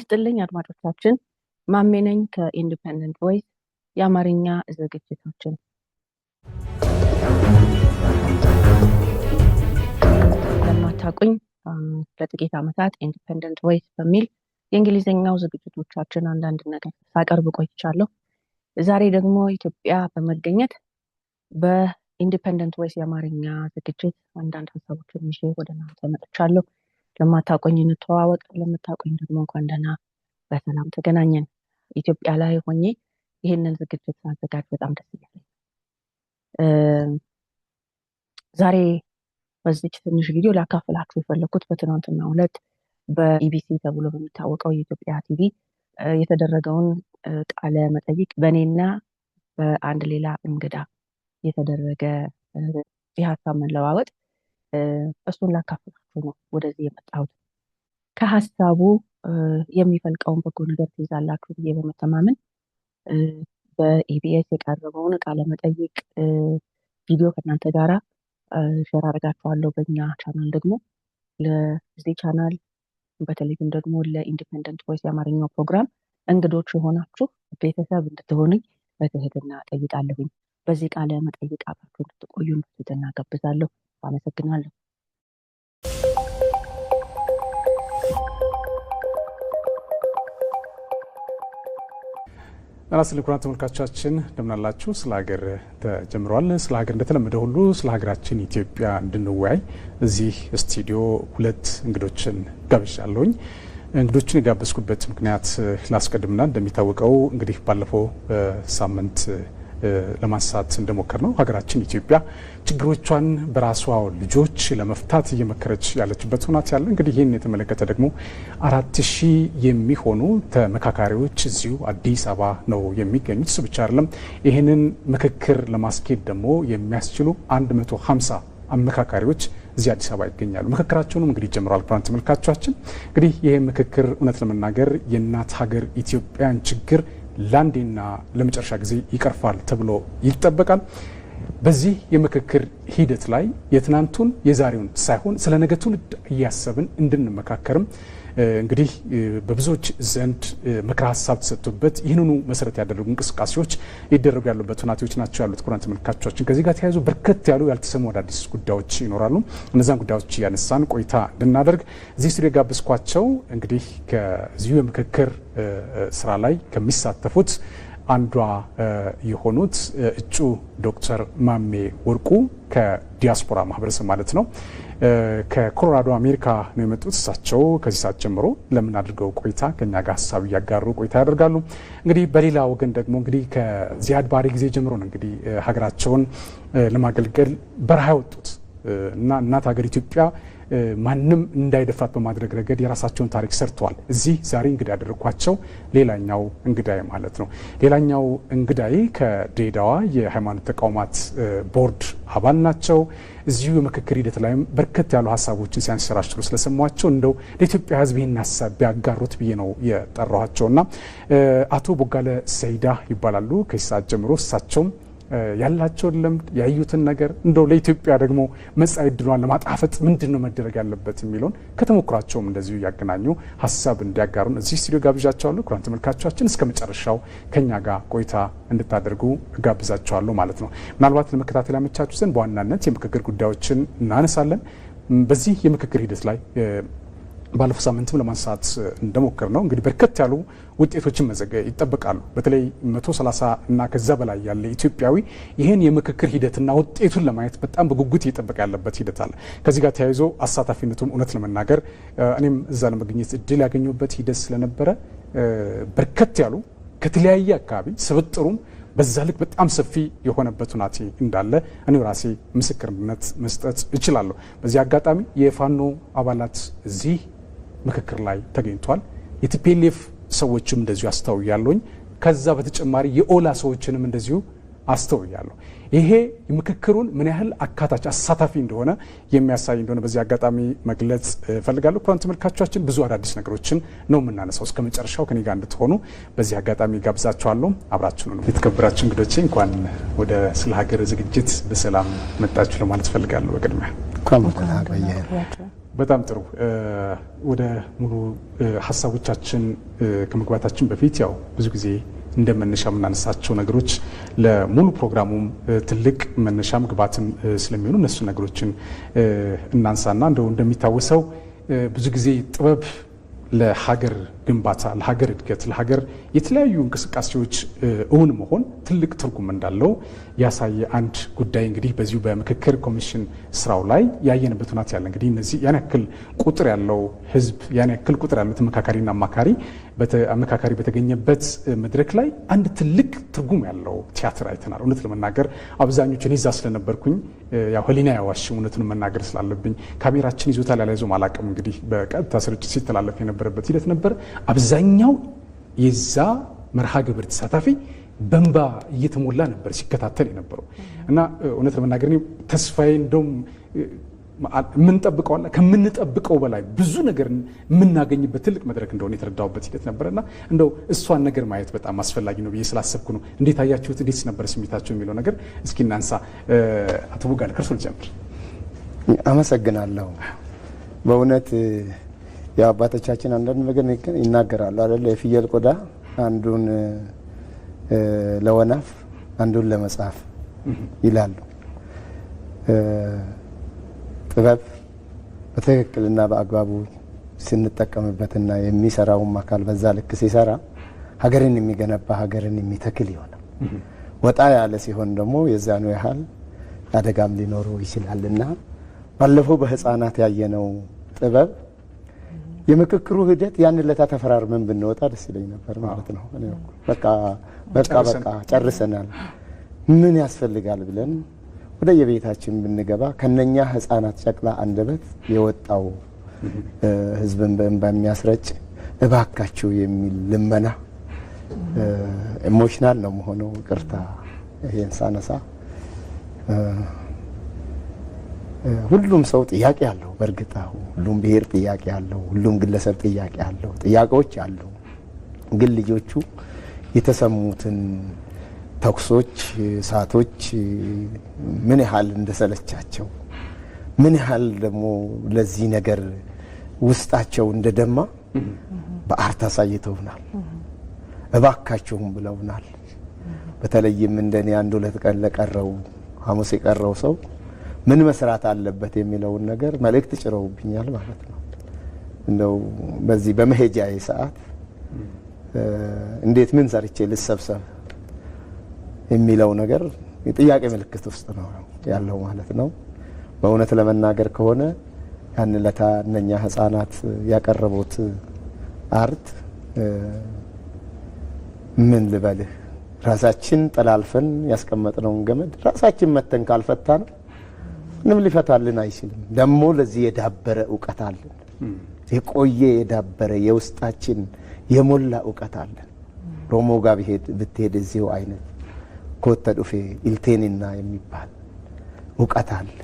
ይስጥልኝ አድማጮቻችን፣ ማሜ ነኝ ከኢንዲፔንደንት ቮይስ የአማርኛ ዝግጅታችን። ለማታውቁኝ ለጥቂት ዓመታት ኢንዲፔንደንት ቮይስ በሚል የእንግሊዝኛው ዝግጅቶቻችን አንዳንድ ነገር ሳቀርብ ቆይቻለሁ። ዛሬ ደግሞ ኢትዮጵያ በመገኘት በኢንዲፔንደንት ቮይስ የአማርኛ ዝግጅት አንዳንድ ሀሳቦችን ይዤ ወደ እናንተ መጥቻለሁ። ለማታውቁኝ እንተዋወቅ፣ ለምታውቁኝ ደግሞ እንኳን ደህና በሰላም ተገናኘን። ኢትዮጵያ ላይ ሆኜ ይህንን ዝግጅት ሳዘጋጅ በጣም ደስ ይላል። ዛሬ በዚች ትንሽ ቪዲዮ ላካፍላችሁ የፈለኩት በትናንትናው ዕለት በኢቢሲ ተብሎ በሚታወቀው የኢትዮጵያ ቲቪ የተደረገውን ቃለ መጠይቅ በእኔና በአንድ ሌላ እንግዳ የተደረገ የሀሳብ መለዋወጥ እሱን ላካፍላችሁ ነው ወደዚህ የመጣሁት። ከሀሳቡ የሚፈልቀውን በጎ ነገር ትይዛላችሁ ብዬ በመተማመን በኢቢኤስ የቀረበውን ቃለ መጠይቅ ቪዲዮ ከእናንተ ጋራ ሼር አደርጋችኋለሁ። በእኛ ቻናል ደግሞ ለዚህ ቻናል በተለይም ደግሞ ለኢንዲፔንደንት ቮይስ የአማርኛው ፕሮግራም እንግዶች የሆናችሁ ቤተሰብ እንድትሆኑኝ በትህትና ጠይቃለሁኝ። በዚህ ቃለ መጠይቅ አብራችሁ እንድትቆዩ በትህትና ጋብዛለሁ። አመሰግናለሁ። አላስል ኩራን ተመልካቾቻችን እንደምን አላችሁ? ስለ ሀገር ተጀምሯል። ስለ ሀገር እንደተለመደ ሁሉ ስለ ሀገራችን ኢትዮጵያ እንድንወያይ እዚህ ስቱዲዮ ሁለት እንግዶችን ጋብዣለሁኝ። እንግዶችን የጋበዝኩበት ምክንያት ላስቀድምና እንደሚታወቀው እንግዲህ ባለፈው ሳምንት ለማንሳት እንደሞከር ነው ሀገራችን ኢትዮጵያ ችግሮቿን በራሷ ልጆች ለመፍታት እየመከረች ያለችበት ሁኔታ ያለ። እንግዲህ ይህን የተመለከተ ደግሞ 4000 የሚሆኑ ተመካካሪዎች እዚሁ አዲስ አበባ ነው የሚገኙት። እሱ ብቻ አይደለም፣ ይህንን ምክክር ለማስኬድ ደግሞ የሚያስችሉ 150 አመካካሪዎች እዚህ አዲስ አበባ ይገኛሉ። ምክክራቸውንም እንግዲህ ጀምሯል። ፕሮግራም ተመልካቾቻችን እንግዲህ ይህ ምክክር እውነት ለመናገር የእናት ሀገር ኢትዮጵያን ችግር ለአንዴና ለመጨረሻ ጊዜ ይቀርፋል ተብሎ ይጠበቃል። በዚህ የምክክር ሂደት ላይ የትናንቱን የዛሬውን ሳይሆን ስለ ነገ ትውልድ እያሰብን እንድንመካከርም እንግዲህ በብዙዎች ዘንድ ምክረ ሀሳብ ተሰጥቶበት ይህንኑ መሰረት ያደረጉ እንቅስቃሴዎች ይደረጉ ያሉበት ሁኔታዎች ናቸው ያሉት። ክቡራን ተመልካቾቻችን ከዚህ ጋር ተያይዞ በርከት ያሉ ያልተሰሙ አዳዲስ ጉዳዮች ይኖራሉ። እነዛን ጉዳዮች እያነሳን ቆይታ እንድናደርግ እዚህ ስቱዲዮ ጋብዝኳቸው እንግዲህ ከዚሁ የምክክር ስራ ላይ ከሚሳተፉት አንዷ የሆኑት እጩ ዶክተር ማሜ ወርቁ ከዲያስፖራ ማህበረሰብ ማለት ነው ከኮሎራዶ አሜሪካ ነው የመጡት። እሳቸው ከዚህ ሰዓት ጀምሮ ለምን አድርገው ቆይታ ከኛ ጋር ሀሳብ እያጋሩ ቆይታ ያደርጋሉ። እንግዲህ በሌላ ወገን ደግሞ እንግዲህ ከዚያድ ባሬ ጊዜ ጀምሮ ነው እንግዲህ ሀገራቸውን ለማገልገል በረሃ ወጡት እና እናት ሀገር ኢትዮጵያ ማንም እንዳይደፍራት በማድረግ ረገድ የራሳቸውን ታሪክ ሰርተዋል። እዚህ ዛሬ እንግዳ ያደረኳቸው ሌላኛው እንግዳይ ማለት ነው። ሌላኛው እንግዳይ ከድሬዳዋ የሃይማኖት ተቋማት ቦርድ አባል ናቸው። እዚሁ የምክክር ሂደት ላይም በርከት ያሉ ሀሳቦችን ሲያንሸራሽሩ ስለሰሟቸው እንደው ለኢትዮጵያ ሕዝብ ይህን ሀሳብ ቢያጋሩት ብዬ ነው የጠራኋቸውና አቶ ቦጋለ ሰይዳ ይባላሉ። ከዚህ ሰዓት ጀምሮ እሳቸውም ያላቸውን ልምድ ያዩትን ነገር እንደው ለኢትዮጵያ ደግሞ መጻኢ ዕድሏን ለማጣፈጥ ምንድነው መደረግ ያለበት የሚለውን ከተሞክሯቸውም እንደዚሁ ያገናኙ ሀሳብ እንዲያጋሩን እዚህ ስቱዲዮ ጋብዣቸዋለሁ። ክቡራን ተመልካቾቻችን እስከ መጨረሻው ከኛ ጋር ቆይታ እንድታደርጉ ጋብዛቸዋለሁ ማለት ነው። ምናልባት ለመከታተል ያመቻችሁ ዘንድ በዋናነት የምክክር ጉዳዮችን እናነሳለን። በዚህ የምክክር ሂደት ላይ ባለፈው ሳምንትም ለማንሳት እንደሞከር ነው እንግዲህ በርከት ያሉ ውጤቶችን ይጠበቃሉ። በተለይ 130 እና ከዛ በላይ ያለ ኢትዮጵያዊ ይህን የምክክር ሂደትና ውጤቱን ለማየት በጣም በጉጉት እየጠበቀ ያለበት ሂደት አለ። ከዚህ ጋር ተያይዞ አሳታፊነቱም እውነት ለመናገር እኔም እዛ ለመገኘት እድል ያገኘሁበት ሂደት ስለነበረ በርከት ያሉ ከተለያየ አካባቢ ስብጥሩም በዛ ልክ በጣም ሰፊ የሆነበት ሁናቴ እንዳለ እኔ ራሴ ምስክርነት መስጠት እችላለሁ። በዚህ አጋጣሚ የፋኖ አባላት እዚህ ምክክር ላይ ተገኝቷል። የቲፒኤልኤፍ ሰዎችም እንደዚሁ አስተውያለሁኝ። ከዛ በተጨማሪ የኦላ ሰዎችንም እንደዚሁ አስተውያለሁ። ይሄ ምክክሩን ምን ያህል አካታች አሳታፊ እንደሆነ የሚያሳይ እንደሆነ በዚህ አጋጣሚ መግለጽ ፈልጋለሁ። ክቡራን ተመልካቾቻችን ብዙ አዳዲስ ነገሮችን ነው የምናነሳው። እስከ መጨረሻው ከኔ ጋር እንድትሆኑ በዚህ አጋጣሚ ጋብዛችኋለሁ። አብራችሁ ነው። የተከበራችሁ እንግዶቼ እንኳን ወደ ስለ ሀገር ዝግጅት በሰላም መጣችሁ ለማለት ፈልጋለሁ። በቅድሚያ በጣም ጥሩ። ወደ ሙሉ ሀሳቦቻችን ከመግባታችን በፊት ያው ብዙ ጊዜ እንደ መነሻ የምናነሳቸው ነገሮች ለሙሉ ፕሮግራሙም ትልቅ መነሻም ግባትም ስለሚሆኑ እነሱ ነገሮችን እናንሳና እንደሚታወሰው ብዙ ጊዜ ጥበብ ለሀገር ግንባታ፣ ለሀገር እድገት፣ ለሀገር የተለያዩ እንቅስቃሴዎች እውን መሆን ትልቅ ትርጉም እንዳለው ያሳየ አንድ ጉዳይ እንግዲህ በዚሁ በምክክር ኮሚሽን ስራው ላይ ያየንበት ሁኔታ ያለ እንግዲህ እነዚህ ያን ያክል ቁጥር ያለው ህዝብ ያን ያክል ቁጥር ያለው ተመካካሪና አማካሪ በተገኘበት መድረክ ላይ አንድ ትልቅ ትርጉም ያለው ቲያትር አይተናል። እውነት ለመናገር አብዛኞቹ እኔ እዛ ስለነበርኩኝ ያው ህሊና ያዋሽም እውነቱን መናገር ስላለብኝ ካሜራችን ይዞታል ያለይዞም አላቅም እንግዲህ በቀጥታ ስርጭት ሲተላለፍ የነበረበት ሂደት ነበር። አብዛኛው የዛ መርሃ ግብር ተሳታፊ በእንባ እየተሞላ ነበር ሲከታተል የነበረው እና እውነት ለመናገር ተስፋዬ እንደውም የምንጠብቀው ከምንጠብቀው በላይ ብዙ ነገር የምናገኝበት ትልቅ መድረክ እንደሆነ የተረዳሁበት ሂደት ነበርና እንደው እሷን ነገር ማየት በጣም አስፈላጊ ነው ብዬ ስላሰብኩ ነው። እንዴት አያችሁት? እንዴት ነበር ስሜታቸው የሚለው ነገር እስኪ እናንሳ። አቶ ቦጋለ ከእርሶ ልጀምር። አመሰግናለሁ። በእውነት የአባቶቻችን አንዳንድ ነገር ይናገራሉ አይደል? የፍየል ቆዳ አንዱን ለወናፍ አንዱን ለመጽሐፍ ይላሉ። ጥበብ በትክክልና በአግባቡ ስንጠቀምበትና የሚሰራውም አካል በዛ ልክ ሲሰራ ሀገርን የሚገነባ ሀገርን የሚተክል ይሆናል። ወጣ ያለ ሲሆን ደግሞ የዛኑ ያህል አደጋም ሊኖረው ይችላልና ባለፈው በህፃናት ያየነው ጥበብ የምክክሩ ሂደት ያን ለታ ተፈራርመን ብንወጣ ደስ ይለኝ ነበር ማለት ነው። በቃ ጨርሰናል፣ ምን ያስፈልጋል ብለን ወደ የቤታችን ብንገባ ከነኛ ህፃናት ጨቅላ አንደበት የወጣው ህዝብን በእንባ የሚያስረጭ እባካችሁ የሚል ልመና ኢሞሽናል ነው መሆኑ። ይቅርታ ይሄን ሳነሳ ሁሉም ሰው ጥያቄ አለው። በእርግጥ ሁሉም ብሔር ጥያቄ አለው፣ ሁሉም ግለሰብ ጥያቄ አለው፣ ጥያቄዎች አሉ። ግን ልጆቹ የተሰሙትን ተኩሶች፣ እሳቶች ምን ያህል እንደሰለቻቸው ምን ያህል ደግሞ ለዚህ ነገር ውስጣቸው እንደደማ በአርት አሳይተውናል። እባካችሁም ብለውናል። በተለይም እንደኔ አንድ ሁለት ቀን ለቀረው ሐሙስ የቀረው ሰው ምን መስራት አለበት የሚለውን ነገር መልእክት ጭረውብኛል ማለት ነው። እንደው በዚህ በመሄጃዬ ሰዓት እንዴት ምን ሰርቼ ልሰብሰብ የሚለው ነገር የጥያቄ ምልክት ውስጥ ነው ያለው ማለት ነው። በእውነት ለመናገር ከሆነ ያን ለታ እነኛ ህፃናት ያቀረቡት አርት ምን ልበልህ፣ ራሳችን ጠላልፈን ያስቀመጥነውን ገመድ ራሳችን መተን ካልፈታ ነው ምንም ሊፈታልን አይችልም። ደግሞ ለዚህ የዳበረ እውቀት አለን፣ የቆየ የዳበረ የውስጣችን የሞላ እውቀት አለን። ሮሞ ጋር ብትሄድ እዚሁ አይነት ኮተ ዱፌ ኢልቴኒና የሚባል እውቀት አለ።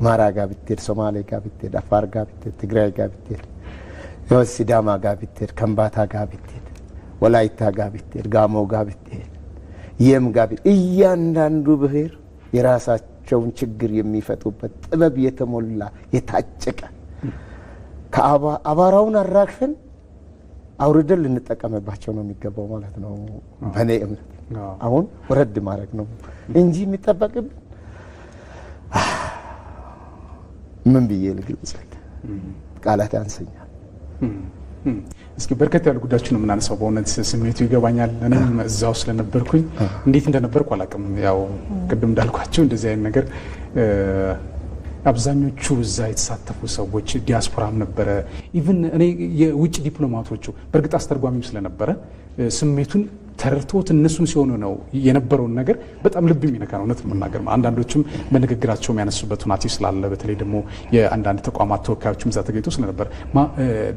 ማራ ጋር ብትሄድ፣ ሶማሌ ጋር ብትሄድ፣ አፋር ጋር ብትሄድ፣ ትግራይ ጋር ብትሄድ፣ ሲዳማ ጋር ብትሄድ፣ ከምባታ ጋር ብትሄድ፣ ወላይታ ጋር ብትሄድ፣ ጋሞ ጋር ብትሄድ፣ የም ጋር ብትሄድ እያንዳንዱ ብሔር የራሳቸውን ችግር የሚፈቱበት ጥበብ የተሞላ የታጨቀ ከአባራውን አራግፈን አውርደን ልንጠቀምባቸው ነው የሚገባው ማለት ነው። በእኔ እምነት አሁን ወረድ ማድረግ ነው እንጂ የሚጠበቅብን ምን ብዬ ልግለጽ፣ ቃላት ያንሰኛል። እስኪ በርከት ያሉ ጉዳዮችን ነው የምናነሳው። በእውነት ስሜቱ ይገባኛል። እኔም እዛው ስለነበርኩኝ እንዴት እንደነበርኩ አላውቅም። ያው ቅድም እንዳልኳቸው እንደዚህ አይነት ነገር አብዛኞቹ እዛ የተሳተፉ ሰዎች ዲያስፖራም ነበረ። ኢቭን እኔ የውጭ ዲፕሎማቶቹ በእርግጥ አስተርጓሚም ስለነበረ ስሜቱን ተረድቶት እነሱም ሲሆኑ ነው የነበረውን ነገር በጣም ልብ የሚነካ ነው እውነት ለመናገር። አንዳንዶችም በንግግራቸው የሚያነሱበት ሁናቴ ስላለ በተለይ ደግሞ የአንዳንድ ተቋማት ተወካዮችም እዛ ተገኝቶ ስለነበር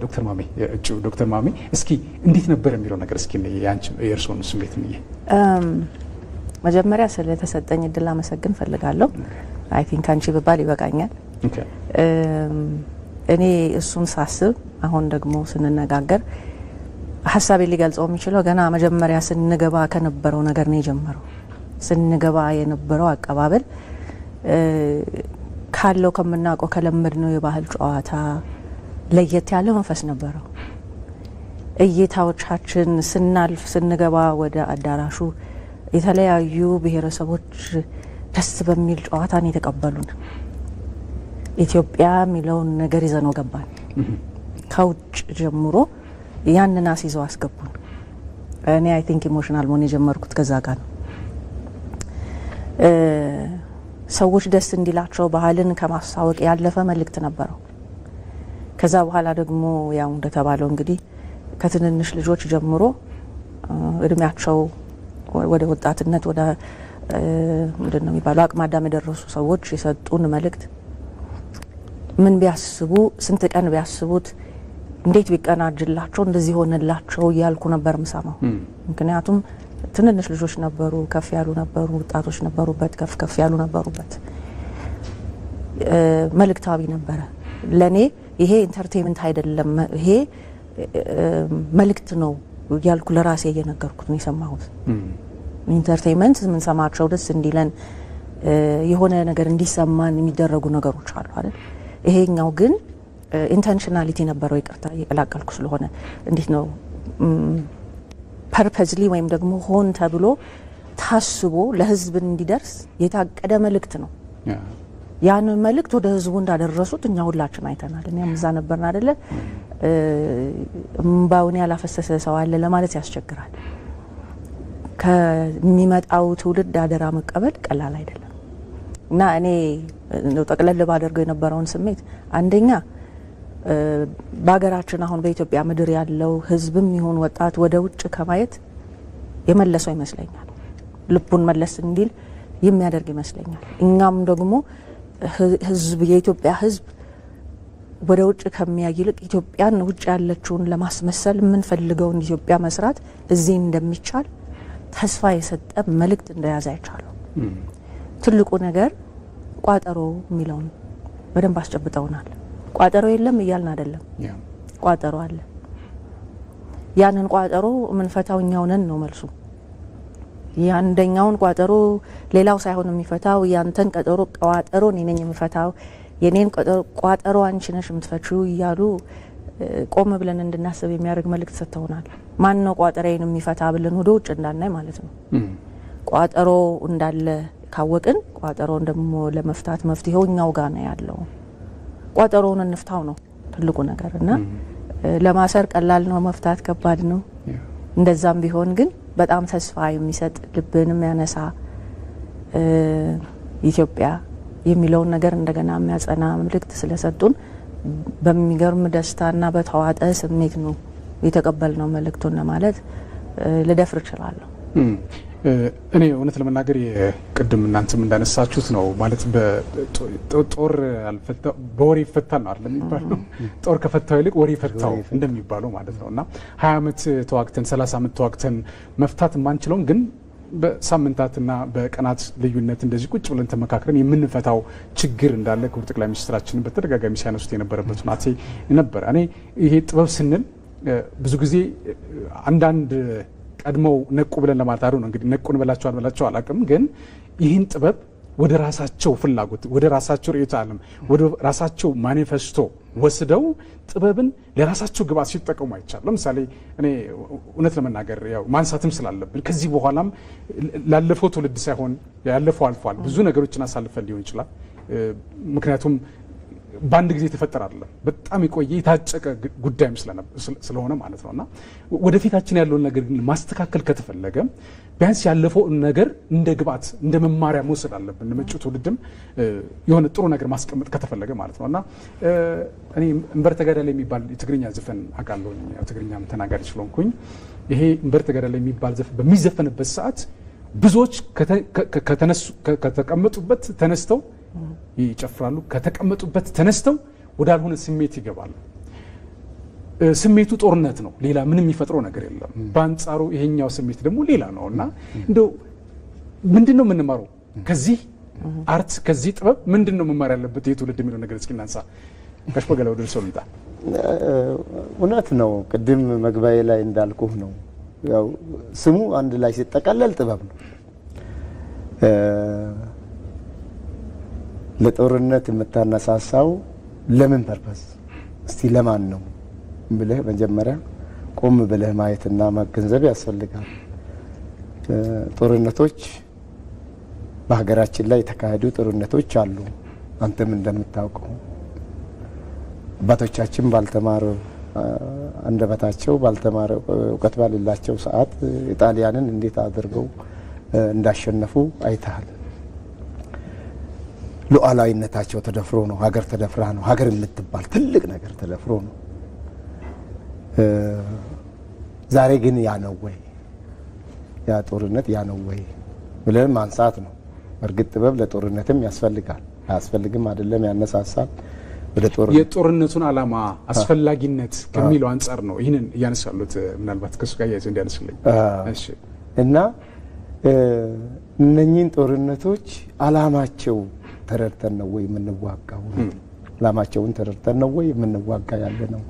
ዶክተር ማሜ እጩ ዶክተር ማሜ እስኪ እንዴት ነበር የሚለው ነገር እስኪ የእርስዎን ስሜት ነው። መጀመሪያ ስለተሰጠኝ እድል አመሰግን ፈልጋለሁ። አይ ቲንክ አንቺ ብባል ይበቃኛል። እኔ እሱን ሳስብ አሁን ደግሞ ስንነጋገር ሀሳቤ ሊገልጸው የሚችለው ገና መጀመሪያ ስንገባ ከነበረው ነገር ነው የጀመረው። ስንገባ የነበረው አቀባበል ካለው ከምናውቀው ከለመድነው የባህል ጨዋታ ለየት ያለ መንፈስ ነበረው። እይታዎቻችን ስናልፍ ስንገባ ወደ አዳራሹ የተለያዩ ብሔረሰቦች ደስ በሚል ጨዋታን የተቀበሉን። ኢትዮጵያ የሚለውን ነገር ይዘነው ገባን። ከውጭ ጀምሮ ያንን አስይዘው አስገቡን። እኔ አይ ቲንክ ኢሞሽናል መሆን የጀመርኩት ከዛ ጋር ነው። ሰዎች ደስ እንዲላቸው ባህልን ከማስተዋወቅ ያለፈ መልእክት ነበረው። ከዛ በኋላ ደግሞ ያው እንደተባለው እንግዲህ ከትንንሽ ልጆች ጀምሮ እድሜያቸው ወደ ወጣትነት ወደ ምንድን ነው የሚባለው አቅመ አዳም የደረሱ ሰዎች የሰጡን መልእክት ምን ቢያስቡ ስንት ቀን ቢያስቡት እንዴት ቢቀናጅላቸው እንደዚህ ሆነላቸው እያልኩ ነበር ምሰማው። ምክንያቱም ትንንሽ ልጆች ነበሩ፣ ከፍ ያሉ ነበሩ፣ ወጣቶች ነበሩበት፣ ከፍ ያሉ ነበሩበት። መልእክታዊ ነበረ። ለኔ ይሄ ኢንተርቴይንመንት አይደለም፣ ይሄ መልእክት ነው እያልኩ ለራሴ እየነገርኩት ነው የሰማሁት። ኢንተርቴይንመንት የምንሰማቸው ደስ እንዲለን የሆነ ነገር እንዲሰማን የሚደረጉ ነገሮች አሉ አይደል? ይሄኛው ግን ኢንተንሽናሊቲ ነበረው። ይቅርታ እየቀላቀልኩ ስለሆነ እንዴት ነው ፐርፐዝሊ ወይም ደግሞ ሆን ተብሎ ታስቦ ለህዝብ እንዲደርስ የታቀደ መልእክት ነው። ያንን መልእክት ወደ ህዝቡ እንዳደረሱት እኛ ሁላችን አይተናል። እኛም እዛ ነበርን አይደለ? እምባውን ያላፈሰሰ ሰው አለ ለማለት ያስቸግራል። ከሚመጣው ትውልድ አደራ መቀበል ቀላል አይደለም እና እኔ ነው ጠቅለል ባደርገው የነበረውን ስሜት አንደኛ በሀገራችን አሁን በኢትዮጵያ ምድር ያለው ህዝብም ይሁን ወጣት ወደ ውጭ ከማየት የመለሰው ይመስለኛል። ልቡን መለስ እንዲል የሚያደርግ ይመስለኛል። እኛም ደግሞ ህዝብ የኢትዮጵያ ህዝብ ወደ ውጭ ከሚያይ ይልቅ ኢትዮጵያን ውጭ ያለችውን ለማስመሰል የምንፈልገውን ኢትዮጵያ መስራት እዚህ እንደሚቻል ተስፋ የሰጠ መልእክት እንደያዘ አይቻለሁ። ትልቁ ነገር ቋጠሮ የሚለውን በደንብ አስጨብጠውናል። ቋጠሮ የለም እያልን አይደለም፣ ቋጠሮ አለ። ያንን ቋጠሮ የምንፈታው እኛው ነን ነው መልሱ። ያንደኛውን ቋጠሮ ሌላው ሳይሆን የሚፈታው ያንተን ቋጠሮ እኔ ነኝ የምፈታው፣ የኔን ቋጠሮ አንቺ ነሽ የምትፈቺው እያሉ ቆም ብለን እንድናስብ የሚያደርግ መልእክት ሰጥተውናል። ማን ነው ቋጠሬን የሚፈታ ብለን ወደ ውጭ እንዳናይ ማለት ነው። ቋጠሮ እንዳለ ካወቅን ቋጠሮን ደግሞ ለመፍታት መፍትሄው እኛው ጋር ነው ያለው። ቋጠሮውን እንፍታው ነው ትልቁ ነገር እና ለማሰር ቀላል ነው፣ መፍታት ከባድ ነው። እንደዛም ቢሆን ግን በጣም ተስፋ የሚሰጥ ልብንም ያነሳ ኢትዮጵያ የሚለውን ነገር እንደገና የሚያጸና መልእክት ስለሰጡን በሚገርም ደስታና በተዋጠ ስሜት ነው የተቀበልነው መልእክቱን ማለት ልደፍር እችላለሁ። እኔ እውነት ለመናገር ቅድም እናንተም እንዳነሳችሁት ነው ማለት በጦር በወሬ ይፈታል ነው አይደል የሚባለው? ጦር ከፈታው ይልቅ ወሬ ፈታው እንደሚባለው ማለት ነው። እና 20 ዓመት ተዋግተን 30 ዓመት ተዋግተን መፍታት የማንችለውን ግን በሳምንታትና በቀናት ልዩነት እንደዚህ ቁጭ ብለን ተመካክረን የምንፈታው ችግር እንዳለ ክቡር ጠቅላይ ሚኒስትራችን በተደጋጋሚ ሲያነሱት የነበረበት ሁናቴ ነበር። እኔ ይሄ ጥበብ ስንል ብዙ ጊዜ አንዳንድ ቀድመው ነቁ ብለን ለማለት ነው እንግዲህ ነቁን በላቸው አላቅም። ግን ይህን ጥበብ ወደ ራሳቸው ፍላጎት፣ ወደ ራሳቸው ርዕዮተ ዓለም፣ ወደ ራሳቸው ማኒፌስቶ ወስደው ጥበብን ለራሳቸው ግብዓት ሲጠቀሙ አይቻል። ለምሳሌ እኔ እውነት ለመናገር ያው ማንሳትም ስላለብን ከዚህ በኋላም ላለፈው ትውልድ ሳይሆን ያለፈው አልፏል። ብዙ ነገሮችን አሳልፈን ሊሆን ይችላል። ምክንያቱም በአንድ ጊዜ የተፈጠረ አይደለም። በጣም የቆየ የታጨቀ ጉዳይም ስለሆነ ማለት ነውና ወደፊታችን ያለውን ነገር ግን ማስተካከል ከተፈለገ ቢያንስ ያለፈው ነገር እንደ ግብዓት እንደ መማሪያ መውሰድ አለብን። ለመጪው ትውልድም የሆነ ጥሩ ነገር ማስቀመጥ ከተፈለገ ማለት ነውና እኔ እንበር ተጋዳላይ የሚባል የትግርኛ ዘፈን አውቃለሁ። ያው ትግርኛም ተናጋሪ ስለሆንኩኝ ይሄ እንበር ተጋዳላይ የሚባል ዘፈን በሚዘፈንበት ሰዓት ብዙዎች ከተቀመጡበት ተነስተው ይጨፍራሉ፣ ከተቀመጡበት ተነስተው ወዳልሆነ ስሜት ይገባሉ። ስሜቱ ጦርነት ነው፣ ሌላ ምንም የሚፈጥረው ነገር የለም። በአንጻሩ ይሄኛው ስሜት ደግሞ ሌላ ነው እና እንደው ምንድነው የምንማረው ከዚህ አርት ከዚህ ጥበብ ምንድነው መማር ያለበት የትውልድ የሚለው ነገር እስኪ እናንሳ። ጋሽ በገላ ወደ ሰው ልምጣ። እውነት ነው፣ ቅድም መግባኤ ላይ እንዳልኩህ ነው። ያው ስሙ አንድ ላይ ሲጠቃለል ጥበብ ነው። ለጦርነት የምታነሳሳው ለምን ፐርፐስ እስቲ ለማን ነው ብለህ መጀመሪያ ቆም ብለህ ማየትና መገንዘብ ያስፈልጋል። ጦርነቶች በሀገራችን ላይ የተካሄዱ ጦርነቶች አሉ። አንተም እንደምታውቀው አባቶቻችን ባልተማረ አንደበታቸው ባልተማረ እውቀት ባሌላቸው ሰዓት ኢጣሊያንን እንዴት አድርገው እንዳሸነፉ አይተሃል። ሉዓላዊነታቸው ተደፍሮ ነው። ሀገር ተደፍራ ነው። ሀገር የምትባል ትልቅ ነገር ተደፍሮ ነው። ዛሬ ግን ያ ነው ወይ? ያ ጦርነት ያ ነው ወይ ብለን ማንሳት ነው። እርግጥ ጥበብ ለጦርነትም ያስፈልጋል። አያስፈልግም አይደለም፣ ያነሳሳል ወደ ጦርነት። የጦርነቱን ዓላማ አስፈላጊነት ከሚለው አንጻር ነው ይህንን እያነሳሉት። ምናልባት ከሱ ጋር ያይዘው እንዲያነሱልኝ። እሺ። እና እነኚህን ጦርነቶች ዓላማቸው ተረድተን ነው ወይ የምንዋጋው? ዓላማቸውን ተረድተን ነው ወይ የምንዋጋ ያለ ነው?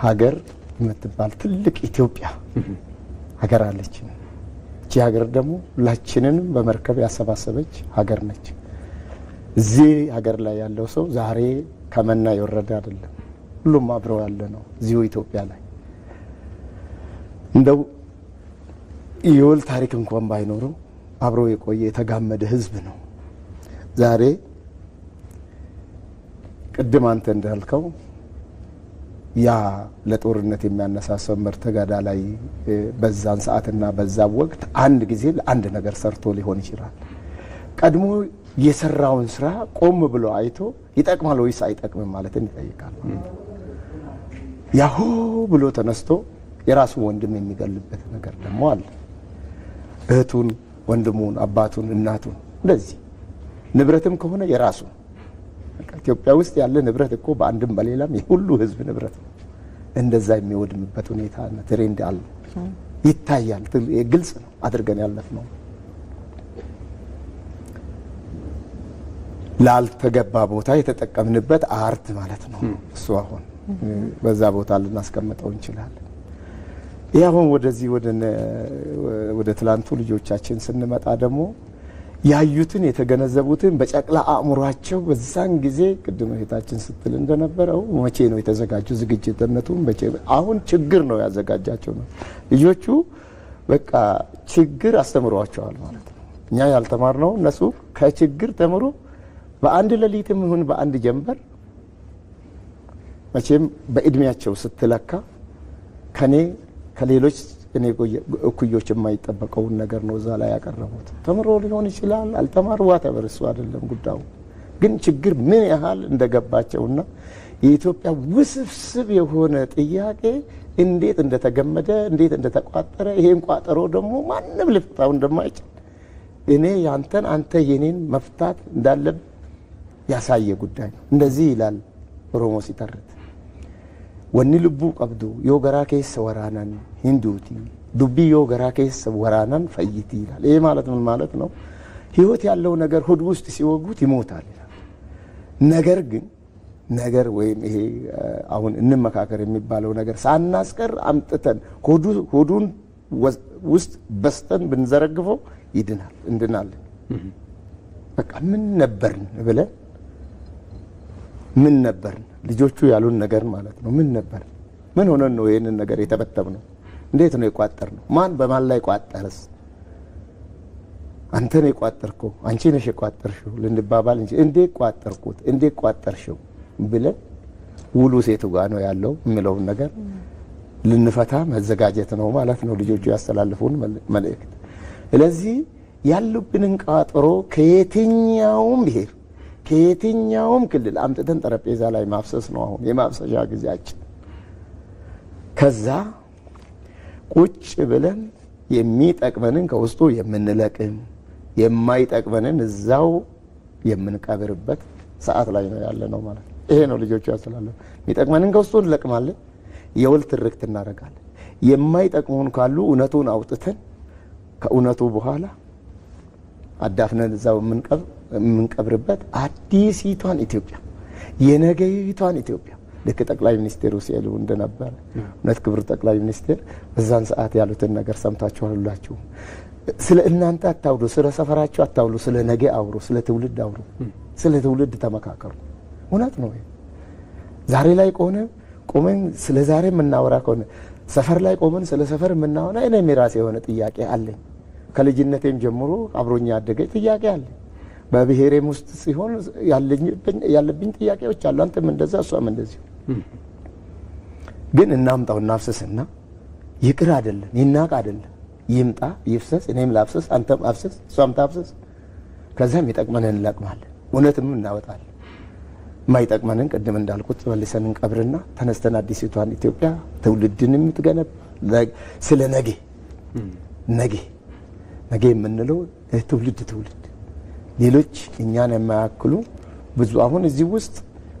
ሀገር የምትባል ትልቅ ኢትዮጵያ ሀገር አለች። እቺ ሀገር ደግሞ ሁላችንንም በመርከብ ያሰባሰበች ሀገር ነች። እዚህ ሀገር ላይ ያለው ሰው ዛሬ ከመና የወረደ አይደለም። ሁሉም አብረው ያለ ነው እዚሁ ኢትዮጵያ ላይ። እንደው የወል ታሪክ እንኳን ባይኖረው አብሮ የቆየ የተጋመደ ህዝብ ነው። ዛሬ ቅድም አንተ እንዳልከው ያ ለጦርነት የሚያነሳሳው መርተጋዳ ላይ በዛን ሰዓትና በዛ ወቅት አንድ ጊዜ ለአንድ ነገር ሰርቶ ሊሆን ይችላል። ቀድሞ የሰራውን ስራ ቆም ብሎ አይቶ ይጠቅማል ወይስ አይጠቅምም ማለትን ይጠይቃል። ያሁ ብሎ ተነስቶ የራሱ ወንድም የሚገልበት ነገር ደግሞ አለ። እህቱን፣ ወንድሙን፣ አባቱን፣ እናቱን እንደዚህ ንብረትም ከሆነ የራሱ ኢትዮጵያ ውስጥ ያለ ንብረት እኮ በአንድም በሌላም የሁሉ ህዝብ ንብረት ነው። እንደዛ የሚወድምበት ሁኔታ ትሬንድ አለ፣ ይታያል። ግልጽ ነው አድርገን ያለፍነው። ላልተገባ ቦታ የተጠቀምንበት አርት ማለት ነው እሱ። አሁን በዛ ቦታ ልናስቀምጠው እንችላለን። ይህ አሁን ወደዚህ ወደ ትላንቱ ልጆቻችን ስንመጣ ደግሞ ያዩትን የተገነዘቡትን በጨቅላ አእምሯቸው በዛን ጊዜ ቅድም እህታችን ስትል እንደነበረው መቼ ነው የተዘጋጁ ዝግጅትነቱን አሁን ችግር ነው ያዘጋጃቸው ነው። ልጆቹ በቃ ችግር አስተምሯቸዋል ማለት ነው። እኛ ያልተማርነው እነሱ ከችግር ተምሮ በአንድ ሌሊትም ይሁን በአንድ ጀንበር መቼም በእድሜያቸው ስትለካ ከሌሎች እኔ እኩዮች የማይጠበቀውን ነገር ነው እዛ ላይ ያቀረቡት። ተምሮ ሊሆን ይችላል አልተማሩ ዋተበር እሱ አይደለም ጉዳዩ። ግን ችግር ምን ያህል እንደገባቸውና የኢትዮጵያ ውስብስብ የሆነ ጥያቄ እንዴት እንደተገመደ እንዴት እንደተቋጠረ ይሄን ቋጠሮ ደግሞ ማንም ሊፈታው እንደማይችል እኔ ያንተን አንተ የኔን መፍታት እንዳለብን ያሳየ ጉዳይ ነው። እንደዚህ ይላል ኦሮሞ ሲተርት ወኒ ልቡ ቀብዱ ዮ ገራ ኬስ ወራናን ሂንዱቲ ዱቢ ዮ ገራ ኬስ ወራናን ፈይቲ ይላል። ይሄ ማለት ምን ማለት ነው? ህይወት ያለው ነገር ሆድ ውስጥ ሲወጉት ይሞታል ይላል። ነገር ወይም ይሄ አሁን እንመካከር የሚባለው ነገር ሳናስቀር አምጥተን ሆዱን ውስጥ በስተን ብንዘረግፈው ይድናል እንድናለን። በቃ ምን ነበርን ብለን ምን ነበርን ልጆቹ ያሉን ነገር ማለት ነው። ምን ነበር? ምን ሆነን ነው ይሄንን ነገር የተበተብነው? እንዴት ነው የቋጠርነው? ማን በማን ላይ ቋጠረስ? አንተ ነው የቋጠርከው፣ አንቺ ነሽ የቋጠርሽው ልንባባል እንጂ እንዴት ቋጠርኩት፣ እንዴት ቋጠርሽው ብለን ውሉ ሴቱ ጋር ነው ያለው የሚለውን ነገር ልንፈታ መዘጋጀት ነው ማለት ነው ልጆቹ ያስተላልፉን መልእክት። ስለዚህ ያሉብንን ቋጠሮ ከየትኛውም ብሔር ከየትኛውም ክልል አምጥተን ጠረጴዛ ላይ ማፍሰስ ነው አሁን የማፍሰሻ ጊዜያችን። ከዛ ቁጭ ብለን የሚጠቅመንን ከውስጡ የምንለቅም የማይጠቅመንን እዛው የምንቀብርበት ሰዓት ላይ ነው ያለ ነው ማለት ነው። ይሄ ነው ልጆቹ ያስተላለፉ። የሚጠቅመንን ከውስጡ እንለቅማለን፣ የወል ትርክት እናደርጋለን። የማይጠቅሙን ካሉ እውነቱን አውጥተን ከእውነቱ በኋላ አዳፍነን እዛው የምንቀብርበት አዲሲቷን ኢትዮጵያ የነገይቷን ኢትዮጵያ ልክ ጠቅላይ ሚኒስቴሩ ሲሉ እንደነበረ እውነት ክብር ጠቅላይ ሚኒስቴር በዛን ሰዓት ያሉትን ነገር ሰምታችኋል ሁላችሁ። ስለ እናንተ አታውሩ፣ ስለ ሰፈራችሁ አታውሩ፣ ስለ ነገ አውሩ፣ ስለ ትውልድ አውሩ፣ ስለ ትውልድ ተመካከሩ። እውነት ነው። ዛሬ ላይ ቆመን ስለ ዛሬ የምናወራ ከሆነ ሰፈር ላይ ቆመን ስለ ሰፈር የምናወራ እኔም የራሴ የሆነ ጥያቄ አለኝ። ከልጅነቴም ጀምሮ አብሮኛ ያደገ ጥያቄ አለኝ። በብሔሬም ውስጥ ሲሆን ያለብኝ ጥያቄዎች አሉ። አንተም እንደዛ እሷም እንደዚህ። ግን እናምጣው እናፍስስና ይቅር አይደለም ይናቅ አይደለም ይምጣ ይፍሰስ፣ እኔም ላፍሰስ አንተም አፍሰስ እሷም ታፍሰስ። ከዛም ይጠቅመንን እንለቅማለን፣ እውነትም እናወጣለን። ማይጠቅመንን ቅድም እንዳልኩት መልሰን እንቀብርና ተነስተን አዲሲቷን ኢትዮጵያ ትውልድን የምትገነባ ስለ ነገ የምንለው ትውልድ ሌሎች እኛን የማያክሉ ብዙ አሁን እዚህ ውስጥ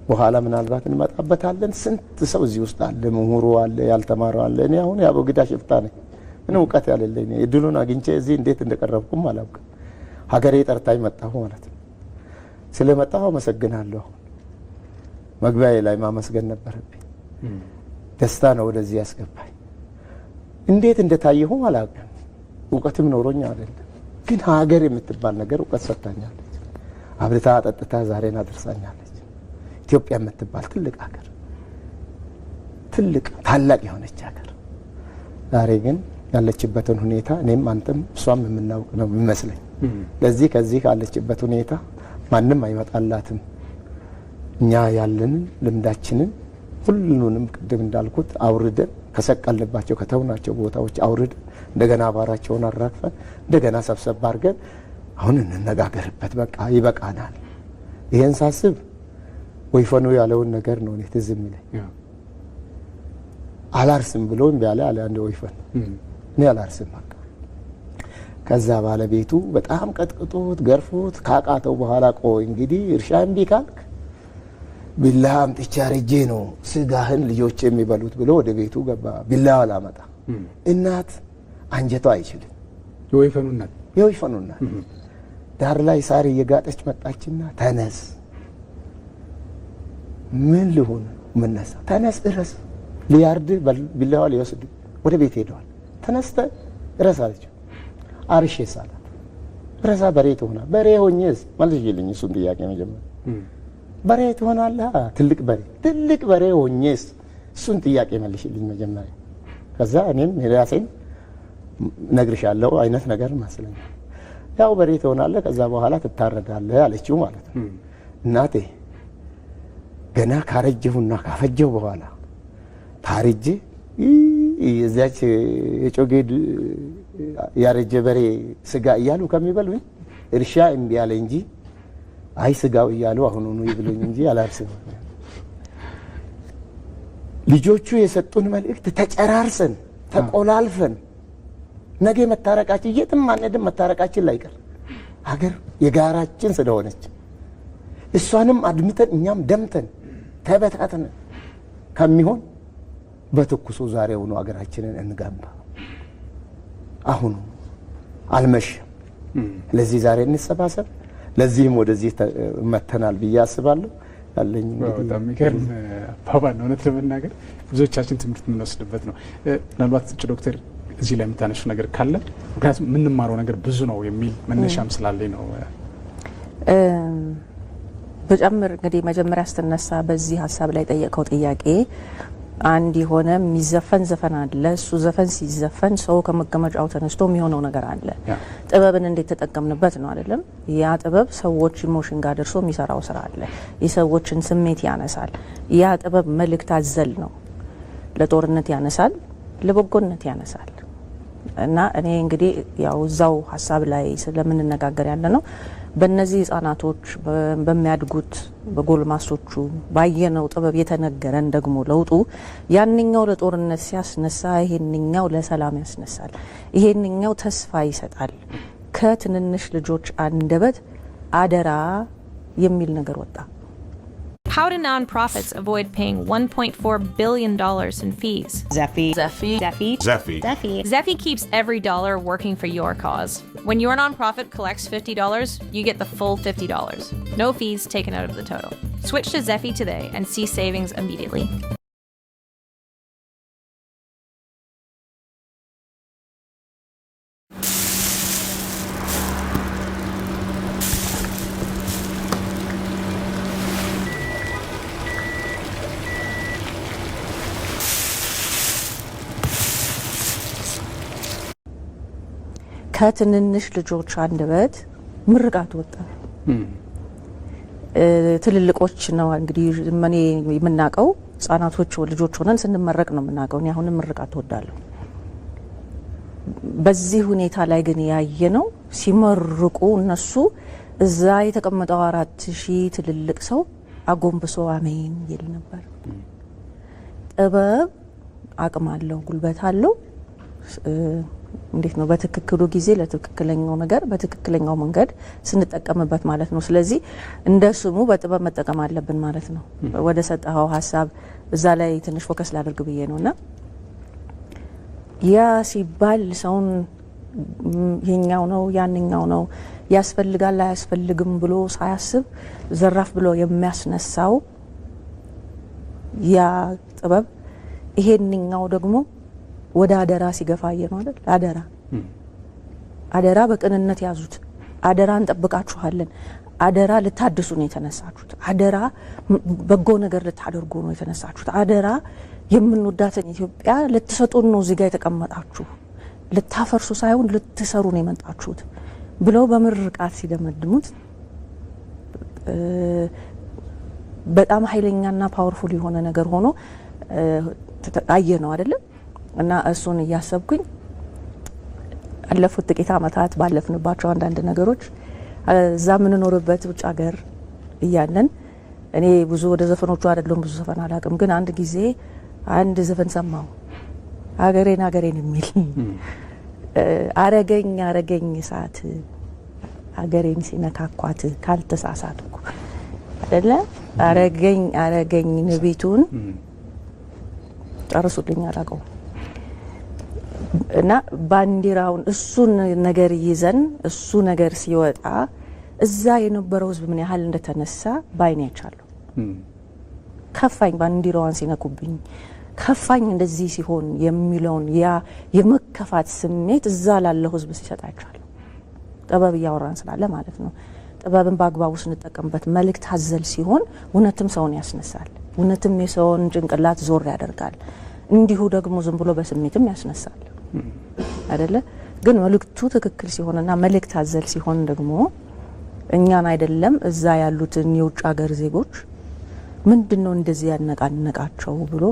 በኋላ ምናልባት እንመጣበታለን። ስንት ሰው እዚህ ውስጥ አለ፣ ምሁሩ አለ፣ ያልተማረው አለ። እኔ አሁን የአቦጊዳ ሽፍታ ነኝ፣ ምንም እውቀት ያለልኝ ነኝ። እድሉን አግኝቼ እዚህ እንዴት እንደቀረብኩም አላውቅም። ሀገሬ ጠርታኝ መጣሁ ማለት ነው። ስለመጣሁ አመሰግናለሁ። መግቢያዬ ላይ ማመስገን ነበረብኝ። ደስታ ነው ወደዚህ ያስገባኝ። እንዴት እንደታየሁ አላውቅም፣ እውቀትም ኖሮኝ አይደለም። ግን ሀገር የምትባል ነገር እውቀት ሰጥታኛለች፣ አብልታ አጠጥታ ዛሬን አድርሳኛለች። ኢትዮጵያ የምትባል ትልቅ ሀገር፣ ትልቅ ታላቅ የሆነች ሀገር ዛሬ ግን ያለችበትን ሁኔታ እኔም አንተም እሷም የምናውቅ ነው የሚመስለኝ። ለዚህ ከዚህ ካለችበት ሁኔታ ማንም አይመጣላትም። እኛ ያለንን ልምዳችንን ሁሉንም ቅድም እንዳልኩት አውርደን ከሰቀልንባቸው ከተውናቸው ቦታዎች አውርደን እንደገና አባራቸውን አራግፈን እንደገና ሰብሰብ አድርገን አሁን እንነጋገርበት። በቃ ይበቃናል። ይሄን ሳስብ ወይፈኑ ያለውን ነገር ነው እኔ ትዝ የሚለኝ። አላርስም ብሎ እምቢ አለ አንድ ወይፈን። እኔ አላርስም በቃ። ከዛ ባለቤቱ በጣም ቀጥቅጦት ገርፎት ካቃተው በኋላ ቆይ እንግዲህ እርሻ እምቢ ካልክ ቢላህ አምጥቼ አርጄ ነው ስጋህን ልጆች የሚበሉት ብሎ ወደ ቤቱ ገባ። ቢላህ አላመጣ። እናት አንጀቷ አይችልም። የወይፈኑ እናት ዳር ላይ ሳር እየጋጠች መጣችና ተነስ፣ ምን ልሁን ምነሳ፣ ተነስ እረስ፣ ሊያርድ ቢላዋ ሊወስድ ወደ ቤት ሄደዋል። ተነስተ እረስ አለችው። አርሼ ሳላት እረሳ በሬ ትሆናለህ። በሬ ሆኜስ መልሽልኝ እሱን ጥያቄ መጀመር በሬ ትሆናለህ። ትልቅ በሬ ሆኜስ እሱን ጥያቄ መልሽልኝ መጀመሪያ። ከዛ እኔም ራሴን ነግርሻለሁ አይነት ነገር መስለኛል። ያው በሬ ትሆናለህ፣ ከዛ በኋላ ትታረዳለህ አለችው ማለት ነው። እናቴ ገና ካረጀሁና ካፈጀሁ በኋላ ታርጄ እዛች የጮጌድ ያረጀ በሬ ስጋ እያሉ ከሚበሉኝ እርሻ እምቢ አለ እንጂ አይ ስጋው እያሉ አሁኑኑ ይብሉኝ እንጂ አላርስም። ልጆቹ የሰጡን መልእክት ተጨራርሰን ተቆላልፈን ነገ መታረቃችን የትም አንሄድም፣ መታረቃችን ላይቀር ሀገር የጋራችን ስለሆነች እሷንም አድምተን እኛም ደምተን ተበታተን ከሚሆን በትኩሱ ዛሬውኑ ሀገራችንን እንገንባ። አሁኑ አልመሸም። ለዚህ ዛሬ እንሰባሰብ። ለዚህም ወደዚህ መተናል ብዬ አስባለሁ። ያለኝ በጣም የሚገርም አባባል ነው። እውነት ለመናገር ብዙዎቻችን ትምህርት የምንወስድበት ነው። ምናልባት ዶክተር እዚህ ላይ የምታነሱ ነገር ካለ ምክንያቱም የምንማረው ነገር ብዙ ነው የሚል መነሻም ስላለኝ ነው። በጨምር እንግዲህ መጀመሪያ ስትነሳ በዚህ ሀሳብ ላይ ጠየቀው ጥያቄ አንድ የሆነ የሚዘፈን ዘፈን አለ። እሱ ዘፈን ሲዘፈን ሰው ከመቀመጫው ተነስቶ የሚሆነው ነገር አለ። ጥበብን እንዴት ተጠቀምንበት ነው አይደለም? ያ ጥበብ ሰዎች ኢሞሽን ጋር ደርሶ የሚሰራው ስራ አለ። የሰዎችን ስሜት ያነሳል። ያ ጥበብ መልእክት አዘል ነው። ለጦርነት ያነሳል፣ ለበጎነት ያነሳል። እና እኔ እንግዲህ ያው እዛው ሀሳብ ላይ ስለምንነጋገር ያለ ነው በእነዚህ ህጻናቶች በሚያድጉት በጎልማሶቹ ባየነው ጥበብ የተነገረን ደግሞ ለውጡ ያንኛው ለጦርነት ሲያስነሳ ይሄንኛው ለሰላም ያስነሳል። ይሄንኛው ተስፋ ይሰጣል። ከትንንሽ ልጆች አንደበት አደራ የሚል ነገር ወጣ። How do nonprofits avoid paying $1.4 billion in fees? Zeffy keeps every dollar working for your cause. When your nonprofit collects $50, you get the full $50. No fees taken out of the total. Switch to Zeffy today and see savings immediately. ከትንንሽ ልጆች አንደበት ምርቃት ወጣ። ትልልቆች ነው እንግዲህ እኔ የምናቀው ህጻናቶች ልጆች ሆነን ስንመረቅ ነው የምናቀው። እኔ አሁንም ምርቃት ወዳለሁ። በዚህ ሁኔታ ላይ ግን ያየነው ሲመርቁ እነሱ እዛ የተቀመጠው 4000 ትልልቅ ሰው አጎንብሶ አሜን ይል ነበር። ጥበብ አቅም አለው፣ ጉልበት አለው። እንዴት ነው በትክክሉ ጊዜ ለትክክለኛው ነገር በትክክለኛው መንገድ ስንጠቀምበት ማለት ነው። ስለዚህ እንደ ስሙ በጥበብ መጠቀም አለብን ማለት ነው። ወደ ሰጠኸው ሀሳብ እዛ ላይ ትንሽ ፎከስ ላድርግ ብዬ ነውና ያ ሲባል ሰውን ይሄኛው ነው ያንኛው ነው ያስፈልጋል አያስፈልግም ብሎ ሳያስብ ዘራፍ ብሎ የሚያስነሳው ያ ጥበብ ይሄንኛው ደግሞ ወደ አደራ ሲገፋየ ነው አይደል? አደራ በቅንነት ያዙት። አደራ እንጠብቃችኋለን። አደራ ልታድሱ ነው የተነሳችሁት። አደራ በጎ ነገር ልታደርጉ ነው የተነሳችሁት። አደራ የምንወዳትን ኢትዮጵያ ልትሰጡን ነው እዚህ ጋር የተቀመጣችሁ። ልታፈርሱ ሳይሆን ልትሰሩ ነው የመጣችሁት ብለው በምርቃት ሲደመድሙት በጣም ኃይለኛና ፓወርፉል የሆነ ነገር ሆኖ አየ ነው አይደለም? እና እሱን እያሰብኩኝ አለፉት ጥቂት አመታት ባለፍንባቸው አንዳንድ ነገሮች እዛ ምንኖርበት ውጭ ሀገር እያለን እኔ ብዙ ወደ ዘፈኖቹ አይደለም ብዙ ዘፈን አላውቅም፣ ግን አንድ ጊዜ አንድ ዘፈን ሰማሁ አገሬን የሚል አረገኝ እሳት አገሬን ሲነካኳት ካልተሳሳትኩ አይደለ? አረገኝ ንቢቱን ጨርሱልኝ አላውቀውም። እና ባንዲራውን እሱን ነገር ይዘን እሱ ነገር ሲወጣ እዛ የነበረው ህዝብ ምን ያህል እንደተነሳ ባይኔ አይቻለሁ። ከፋኝ፣ ባንዲራዋን ሲነኩብኝ ከፋኝ፣ እንደዚህ ሲሆን የሚለውን ያ የመከፋት ስሜት እዛ ላለው ህዝብ ሲሰጣቻለሁ። ጥበብ እያወራን ስላለ ማለት ነው። ጥበብን በአግባቡ ስንጠቀምበት መልእክት አዘል ሲሆን እውነትም ሰውን ያስነሳል። እውነትም የሰውን ጭንቅላት ዞር ያደርጋል። እንዲሁ ደግሞ ዝም ብሎ በስሜትም ያስነሳል አይደለ? ግን መልእክቱ ትክክል ሲሆንና መልእክት አዘል ሲሆን ደግሞ እኛን አይደለም እዛ ያሉትን የውጭ ሀገር ዜጎች ምንድነው እንደዚህ ያነቃነቃቸው ብሎ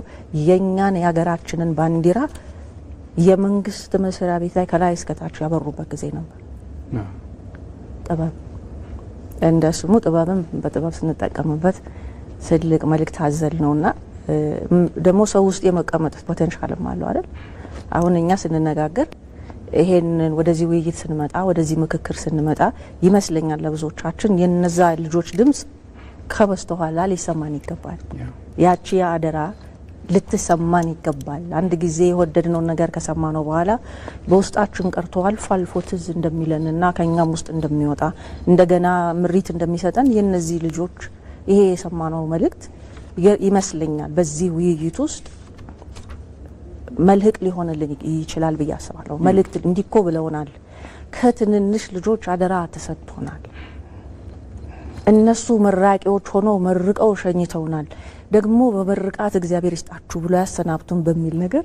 የኛን የሀገራችንን ባንዲራ የመንግስት መስሪያ ቤት ላይ ከላይ እስከታች ያበሩበት ጊዜ ነበር። ጥበብ እንደ ስሙ ጥበብም በጥበብ ስንጠቀምበት ትልቅ መልእክት አዘል ነውና ደግሞ ሰው ውስጥ የመቀመጥ ፖቴንሻልም አለው አይደል? አሁን እኛ ስንነጋገር ይሄንን ወደዚህ ውይይት ስንመጣ ወደዚህ ምክክር ስንመጣ ይመስለኛል ለብዙዎቻችን የነዛ ልጆች ድምጽ ከበስተኋላ ሊሰማን ይገባል። ያቺ አደራ ልትሰማን ይገባል። አንድ ጊዜ የወደድነው ነገር ከሰማነው በኋላ በውስጣችን ቀርቶ አልፎ ትዝ እንደሚለንና ከኛም ውስጥ እንደሚወጣ እንደገና ምሪት እንደሚሰጠን የነዚህ ልጆች ይሄ የሰማነው መልእክት ይመስለኛል በዚህ ውይይት ውስጥ መልህቅ ሊሆንልን ይችላል ብዬ አስባለሁ። መልእክት እንዲኮ ብለውናል። ከትንንሽ ልጆች አደራ ተሰጥቶናል። እነሱ መራቂዎች ሆነው መርቀው ሸኝተውናል። ደግሞ በመርቃት እግዚአብሔር ይስጣችሁ ብሎ ያሰናብቱን በሚል ነገር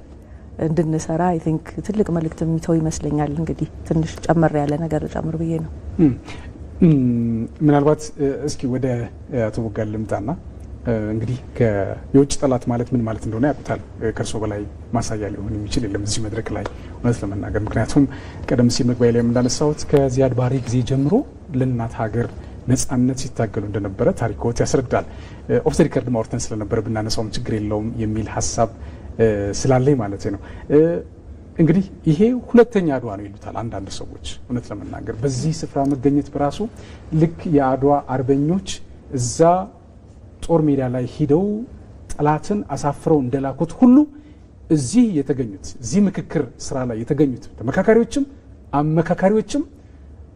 እንድንሰራ አይ ቲንክ ትልቅ መልእክት የሚተው ይመስለኛል። እንግዲህ ትንሽ ጨመር ያለ ነገር ጨምር ብዬ ነው። ምናልባት እስኪ ወደ አቶ ቦጋለ ልምጣና እንግዲህ የውጭ ጠላት ማለት ምን ማለት እንደሆነ ያውቁታል። ከእርሶ በላይ ማሳያ ሊሆን የሚችል የለም እዚህ መድረክ ላይ እውነት ለመናገር። ምክንያቱም ቀደም ሲል መግቢያ ላይ እንዳነሳሁት ከዚያድ ባሬ ጊዜ ጀምሮ ለእናት ሀገር ነጻነት ሲታገሉ እንደነበረ ታሪኮት ያስረዳል። ኦፍ ዘ ሪከርድ ማውርተን ስለነበረ ብናነሳውም ችግር የለውም የሚል ሀሳብ ስላለኝ ማለት ነው። እንግዲህ ይሄ ሁለተኛ አድዋ ነው ይሉታል አንዳንድ ሰዎች። እውነት ለመናገር በዚህ ስፍራ መገኘት በራሱ ልክ የአድዋ አርበኞች እዛ ጦር ሜዳ ላይ ሂደው ጠላትን አሳፍረው እንደላኩት ሁሉ እዚህ የተገኙት እዚህ ምክክር ስራ ላይ የተገኙት ተመካካሪዎችም አመካካሪዎችም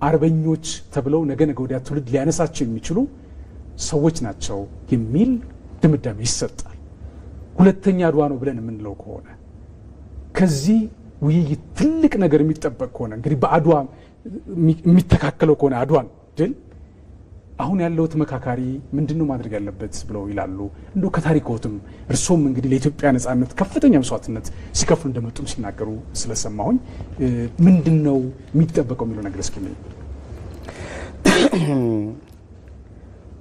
አርበኞች ተብለው ነገ ወዲያ ትውልድ ሊያነሳቸው የሚችሉ ሰዎች ናቸው የሚል ድምዳሜ ይሰጣል። ሁለተኛ አድዋ ነው ብለን የምንለው ከሆነ ከዚህ ውይይት ትልቅ ነገር የሚጠበቅ ከሆነ እንግዲህ በአድዋ የሚተካከለው ከሆነ አድዋን ድል አሁን ያለው ተመካካሪ ምንድነው ማድረግ ያለበት ብለው ይላሉ? እንደው ከታሪክዎትም እርሶም እንግዲህ ለኢትዮጵያ ነጻነት ከፍተኛ መስዋዕትነት ሲከፍሉ እንደመጡም ሲናገሩ ስለሰማሁኝ ምንድነው የሚጠበቀው የሚለው ነገር እስኪ ነኝ።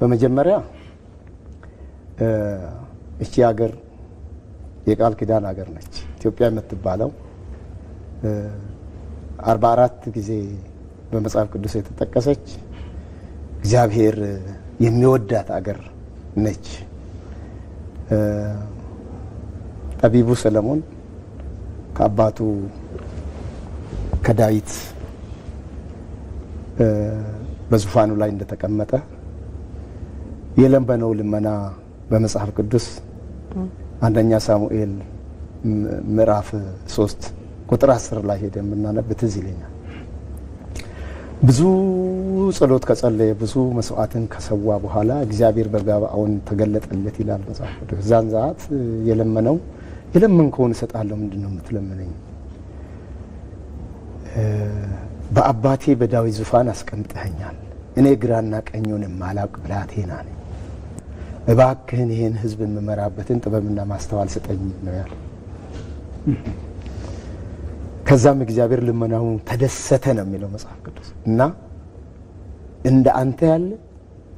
በመጀመሪያ እቺ ሀገር የቃል ኪዳን ሀገር ነች። ኢትዮጵያ የምትባለው 44 ጊዜ በመጽሐፍ ቅዱስ የተጠቀሰች እግዚአብሔር የሚወዳት ሀገር ነች። ጠቢቡ ሰለሞን ከአባቱ ከዳዊት በዙፋኑ ላይ እንደተቀመጠ የለመነው ልመና በመጽሐፍ ቅዱስ አንደኛ ሳሙኤል ምዕራፍ 3 ቁጥር 10 ላይ ሄደ የምናነብ ትዝ ይለኛል። ብዙ ጸሎት ከጸለየ ብዙ መስዋዕትን ከሰዋ በኋላ እግዚአብሔር በገባዖን ተገለጠለት ይላል መጽሐፍ ቅዱስ። ዛን ሰዓት የለመነው የለመንከውን እሰጥሃለሁ፣ ምንድነው የምትለምነኝ? በአባቴ በዳዊት ዙፋን አስቀምጠኸኛል፣ እኔ ግራና ቀኙን የማላውቅ ብላቴና ነኝ። እባክህን ይህን ሕዝብ የምመራበትን ጥበብና ማስተዋል ስጠኝ ነው ያለ። ከዛም እግዚአብሔር ልመናውን ተደሰተ ነው የሚለው መጽሐፍ ቅዱስ። እና እንደ አንተ ያለ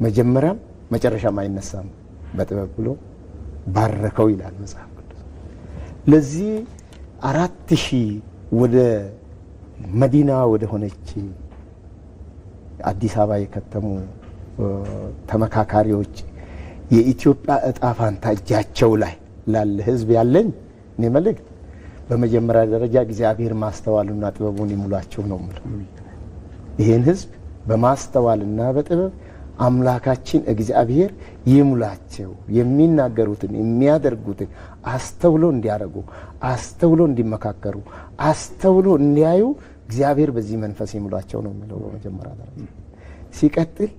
መጀመሪያም መጨረሻም አይነሳም በጥበብ ብሎ ባረከው ይላል መጽሐፍ ቅዱስ። ለዚህ 4000 ወደ መዲና ወደ ሆነች አዲስ አበባ የከተሙ ተመካካሪዎች የኢትዮጵያ እጣ ፋንታ እጃቸው ላይ ላለ ህዝብ ያለኝ እኔ መልእክት በመጀመሪያ ደረጃ እግዚአብሔር ማስተዋልና ጥበቡን ይሙላቸው ነው ማለት። ይሄን ህዝብ በማስተዋልና በጥበብ አምላካችን እግዚአብሔር ይሙላቸው። የሚናገሩትን የሚያደርጉትን አስተውሎ እንዲያደርጉ፣ አስተውሎ እንዲመካከሩ፣ አስተውሎ እንዲያዩ እግዚአብሔር በዚህ መንፈስ ይሙላቸው ነው የሚለው በመጀመሪያ ደረጃ። ሲቀጥል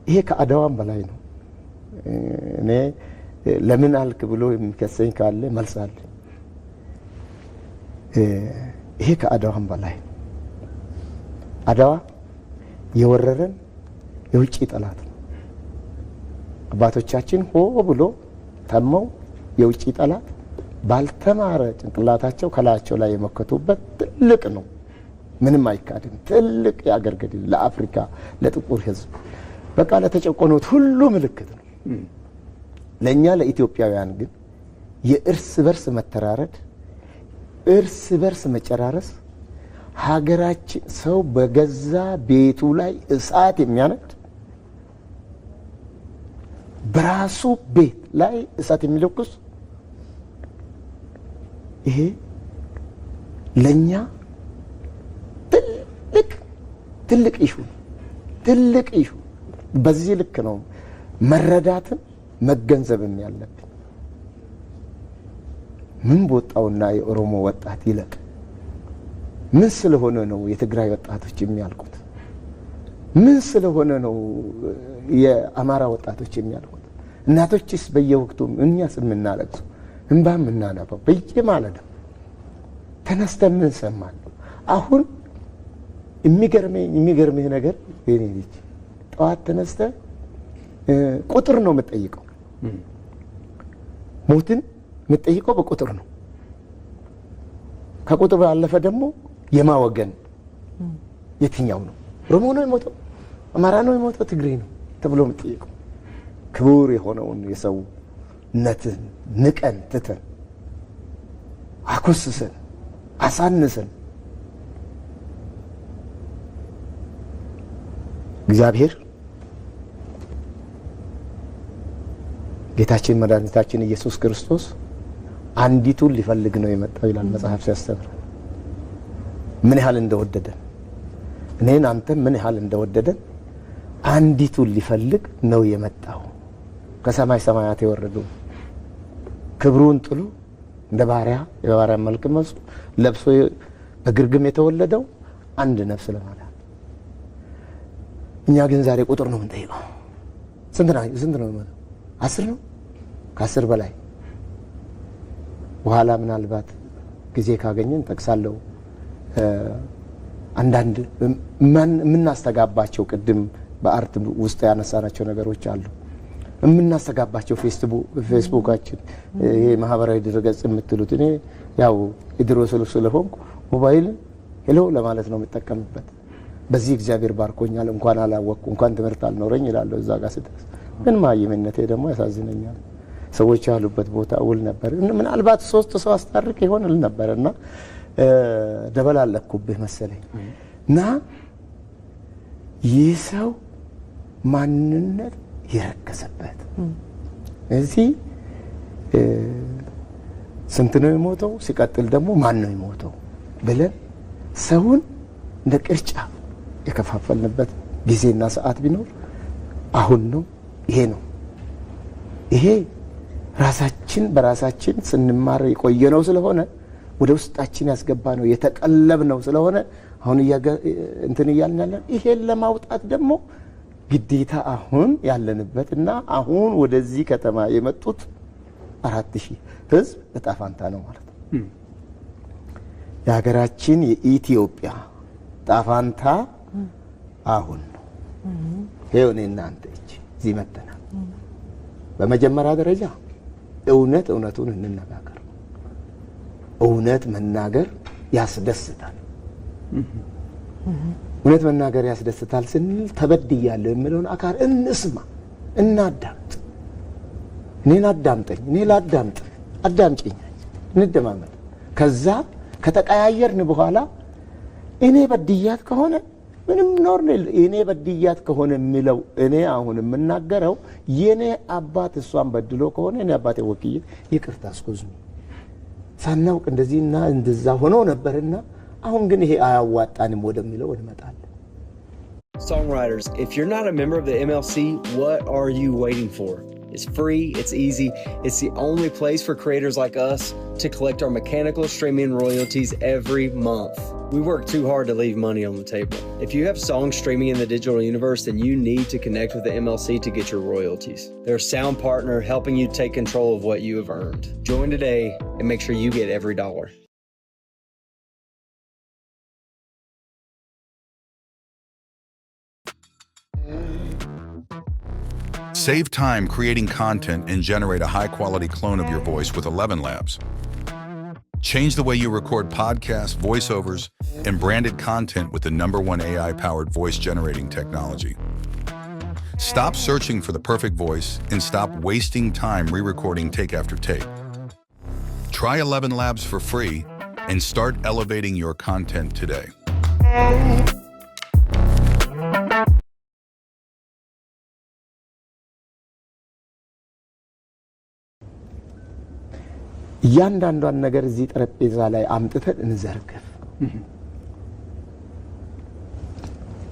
ይሄ ከአድዋም በላይ ነው። እኔ ለምን አልክ ብሎ የሚከሰኝ ካለ መልስ አለ። ይሄ ከአድዋም በላይ ነው። አድዋ የወረረን የውጭ ጠላት ነው። አባቶቻችን ሆ ብሎ ተመው የውጭ ጠላት ባልተማረ ጭንቅላታቸው ከላያቸው ላይ የመከቱበት ትልቅ ነው። ምንም አይካድም። ትልቅ የአገር ገድል ለአፍሪካ ለጥቁር ህዝብ በቃ ለተጨቆኑት ሁሉ ምልክት ነው። ለእኛ ለኢትዮጵያውያን ግን የእርስ በርስ መተራረድ፣ እርስ በርስ መጨራረስ፣ ሀገራችን ሰው በገዛ ቤቱ ላይ እሳት የሚያነድ በራሱ ቤት ላይ እሳት የሚለኩስ ይሄ ለኛ ትልቅ ኢሹ። በዚህ ልክ ነው መረዳትም መገንዘብም ያለብን። ምን በወጣውና የኦሮሞ ወጣት ይለቅ? ምን ስለሆነ ነው የትግራይ ወጣቶች የሚያልቁት? ምን ስለሆነ ነው የአማራ ወጣቶች የሚያልቁት? እናቶችስ በየወቅቱ እኛስ የምናለቅሱ እንባ የምናነባው በየማለዳው ተነስተን ምን ሰማን? አሁን የሚገርምህ ነገር የኔ ልጅ ጠዋት ተነስተ ቁጥር ነው የምትጠይቀው። ሞትን የምትጠይቀው በቁጥር ነው። ከቁጥር ባለፈ ደግሞ የማወገን የትኛው ነው? ኦሮሞ ነው የሞተው? አማራ ነው የሞተው? ትግሬ ነው ተብሎ የምትጠይቀው ክቡር የሆነውን የሰውነትን ንቀን ትተን አኮስሰን አሳንሰን እግዚአብሔር ጌታችን መድኃኒታችን ኢየሱስ ክርስቶስ አንዲቱን ሊፈልግ ነው የመጣው ይላል መጽሐፍ ሲያስተምር። ምን ያህል እንደወደደን እኔን አንተም ምን ያህል እንደወደደን አንዲቱን ሊፈልግ ነው የመጣው። ከሰማይ ሰማያት የወረደው ክብሩን ጥሎ እንደ ባሪያ የባሪያ መልክ ለብሶ በግርግም የተወለደው አንድ ነፍስ ለማለት። እኛ ግን ዛሬ ቁጥር ነው የምንጠይቀው። ስንት ነው? 10 ነው? ከ10 በላይ። በኋላ ምናልባት ጊዜ ካገኘን ጠቅሳለሁ። አንዳንድ የምናስተጋባቸው ቅድም በአርት ውስጥ ያነሳናቸው ነገሮች አሉ። የምናስተጋባቸው ፌስቡካችን ይሄ ማህበራዊ ድረገጽ የምትሉት እኔ ያው ድሮ ስለሆንኩ ሞባይል ሄሎ ለማለት ነው የምጠቀምበት። በዚህ እግዚአብሔር ባርኮኛል። እንኳን አላወቅኩ እንኳን ትምህርት አልኖረኝ ይላልው እዛ ጋር ስደርስ። ግን ማይምነቴ ደግሞ ያሳዝነኛል። ሰዎች ያሉበት ቦታ ውል ነበር። ምናልባት 3 ሰው አስታርቅ ይሆንል ነበርና ደበላለኩብህ መሰለኝ እና ይህ ሰው ማንነት የረከሰበት እዚህ ስንት ነው የሞተው ሲቀጥል ደግሞ ማን ነው የሞተው ብለን ሰውን እንደ ቅርጫ የከፋፈልንበት ጊዜና ሰዓት ቢኖር አሁን ነው። ይሄ ነው። ይሄ ራሳችን በራሳችን ስንማር የቆየነው ስለሆነ ወደ ውስጣችን ያስገባ ነው የተቀለብ ነው ስለሆነ አሁን እንትን እያልን ይሄን ለማውጣት ደግሞ ግዴታ አሁን ያለንበትና አሁን ወደዚህ ከተማ የመጡት 4000 ህዝብ እጣ ፋንታ ነው ማለት ነው። የሀገራችን የኢትዮጵያ እጣ ፋንታ አሁን ነው። ሄውኔ እናንተ እዚህ መተናል። በመጀመሪያ ደረጃ እውነቱን እንነጋገር። እውነት መናገር ያስደስታል። እውነት መናገር ያስደስታል ስንል ተበድያለሁ የሚለውን አካል እንስማ፣ እናዳምጥ። እኔን አዳምጠኝ፣ እኔ ላዳምጥ፣ አዳምጪኝ፣ እንደማመጥ። ከዛ ከተቀያየርን በኋላ እኔ በድያት ከሆነ ምንም ኖርኔል እኔ በድያት ከሆነ የሚለው እኔ አሁን የምናገረው የኔ አባት እሷን በድሎ ከሆነ እኔ አባቴ ወክዬ ይቅርታ አስኩዝኝ ሳናውቅ እንደዚህና እንደዛ ሆኖ ነበርና አሁን ግን ይሄ አያዋጣንም ወደሚለው እንመጣለን። Songwriters, if you're not a member of the MLC, what are you waiting for? It's free, it's easy, it's the only place for creators like us to collect our mechanical streaming royalties every month. We work too hard to leave money on the table. If you have songs streaming in the digital universe, then you need to connect with the MLC to get your royalties. They're a sound partner helping you take control of what you have earned. Join today and make sure you get every dollar. Save time creating content and generate a high-quality clone of your voice with 11 Labs. Change the way you record podcasts, voiceovers, and branded content with the #1 AI-powered voice-generating technology. Stop searching for the perfect voice and stop wasting time re-recording take after take. Try 11 Labs for free and start elevating your content today. እያንዳንዷን ነገር እዚህ ጠረጴዛ ላይ አምጥተን እንዘርግፍ።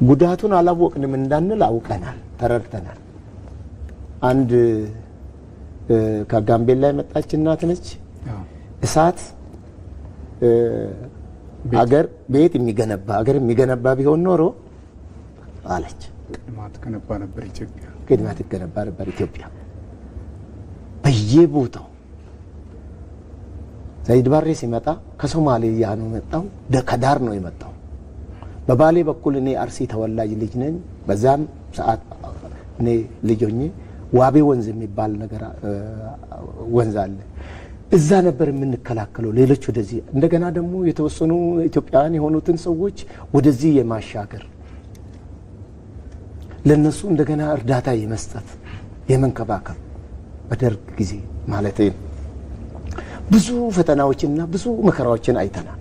ጉዳቱን አላወቅንም እንዳንል አውቀናል፣ ተረድተናል። አንድ ከጋምቤላ የመጣች እናት ነች። እሳት አገር ቤት የሚገነባ ቢሆን ኖሮ አለች ቅድማት ገነባ ነበር ኢትዮጵያ በየቦታው ዘይድ ባሬ ሲመጣ ከሶማሊያ ነው የመጣው፣ ከዳር ነው የመጣው። በባሌ በኩል እኔ አርሲ ተወላጅ ልጅ ነኝ። በዛም ሰዓት እኔ ልጅ ሆኜ ዋቤ ወንዝ የሚባል ነገር ወንዝ አለ። እዛ ነበር የምንከላከለው። ሌሎች ወደዚህ እንደገና ደግሞ የተወሰኑ ኢትዮጵያውያን የሆኑትን ሰዎች ወደዚህ የማሻገር ለነሱ እንደገና እርዳታ የመስጠት የመንከባከብ በደርግ ጊዜ ማለት ነው። ብዙ ፈተናዎችና ብዙ መከራዎችን አይተናል።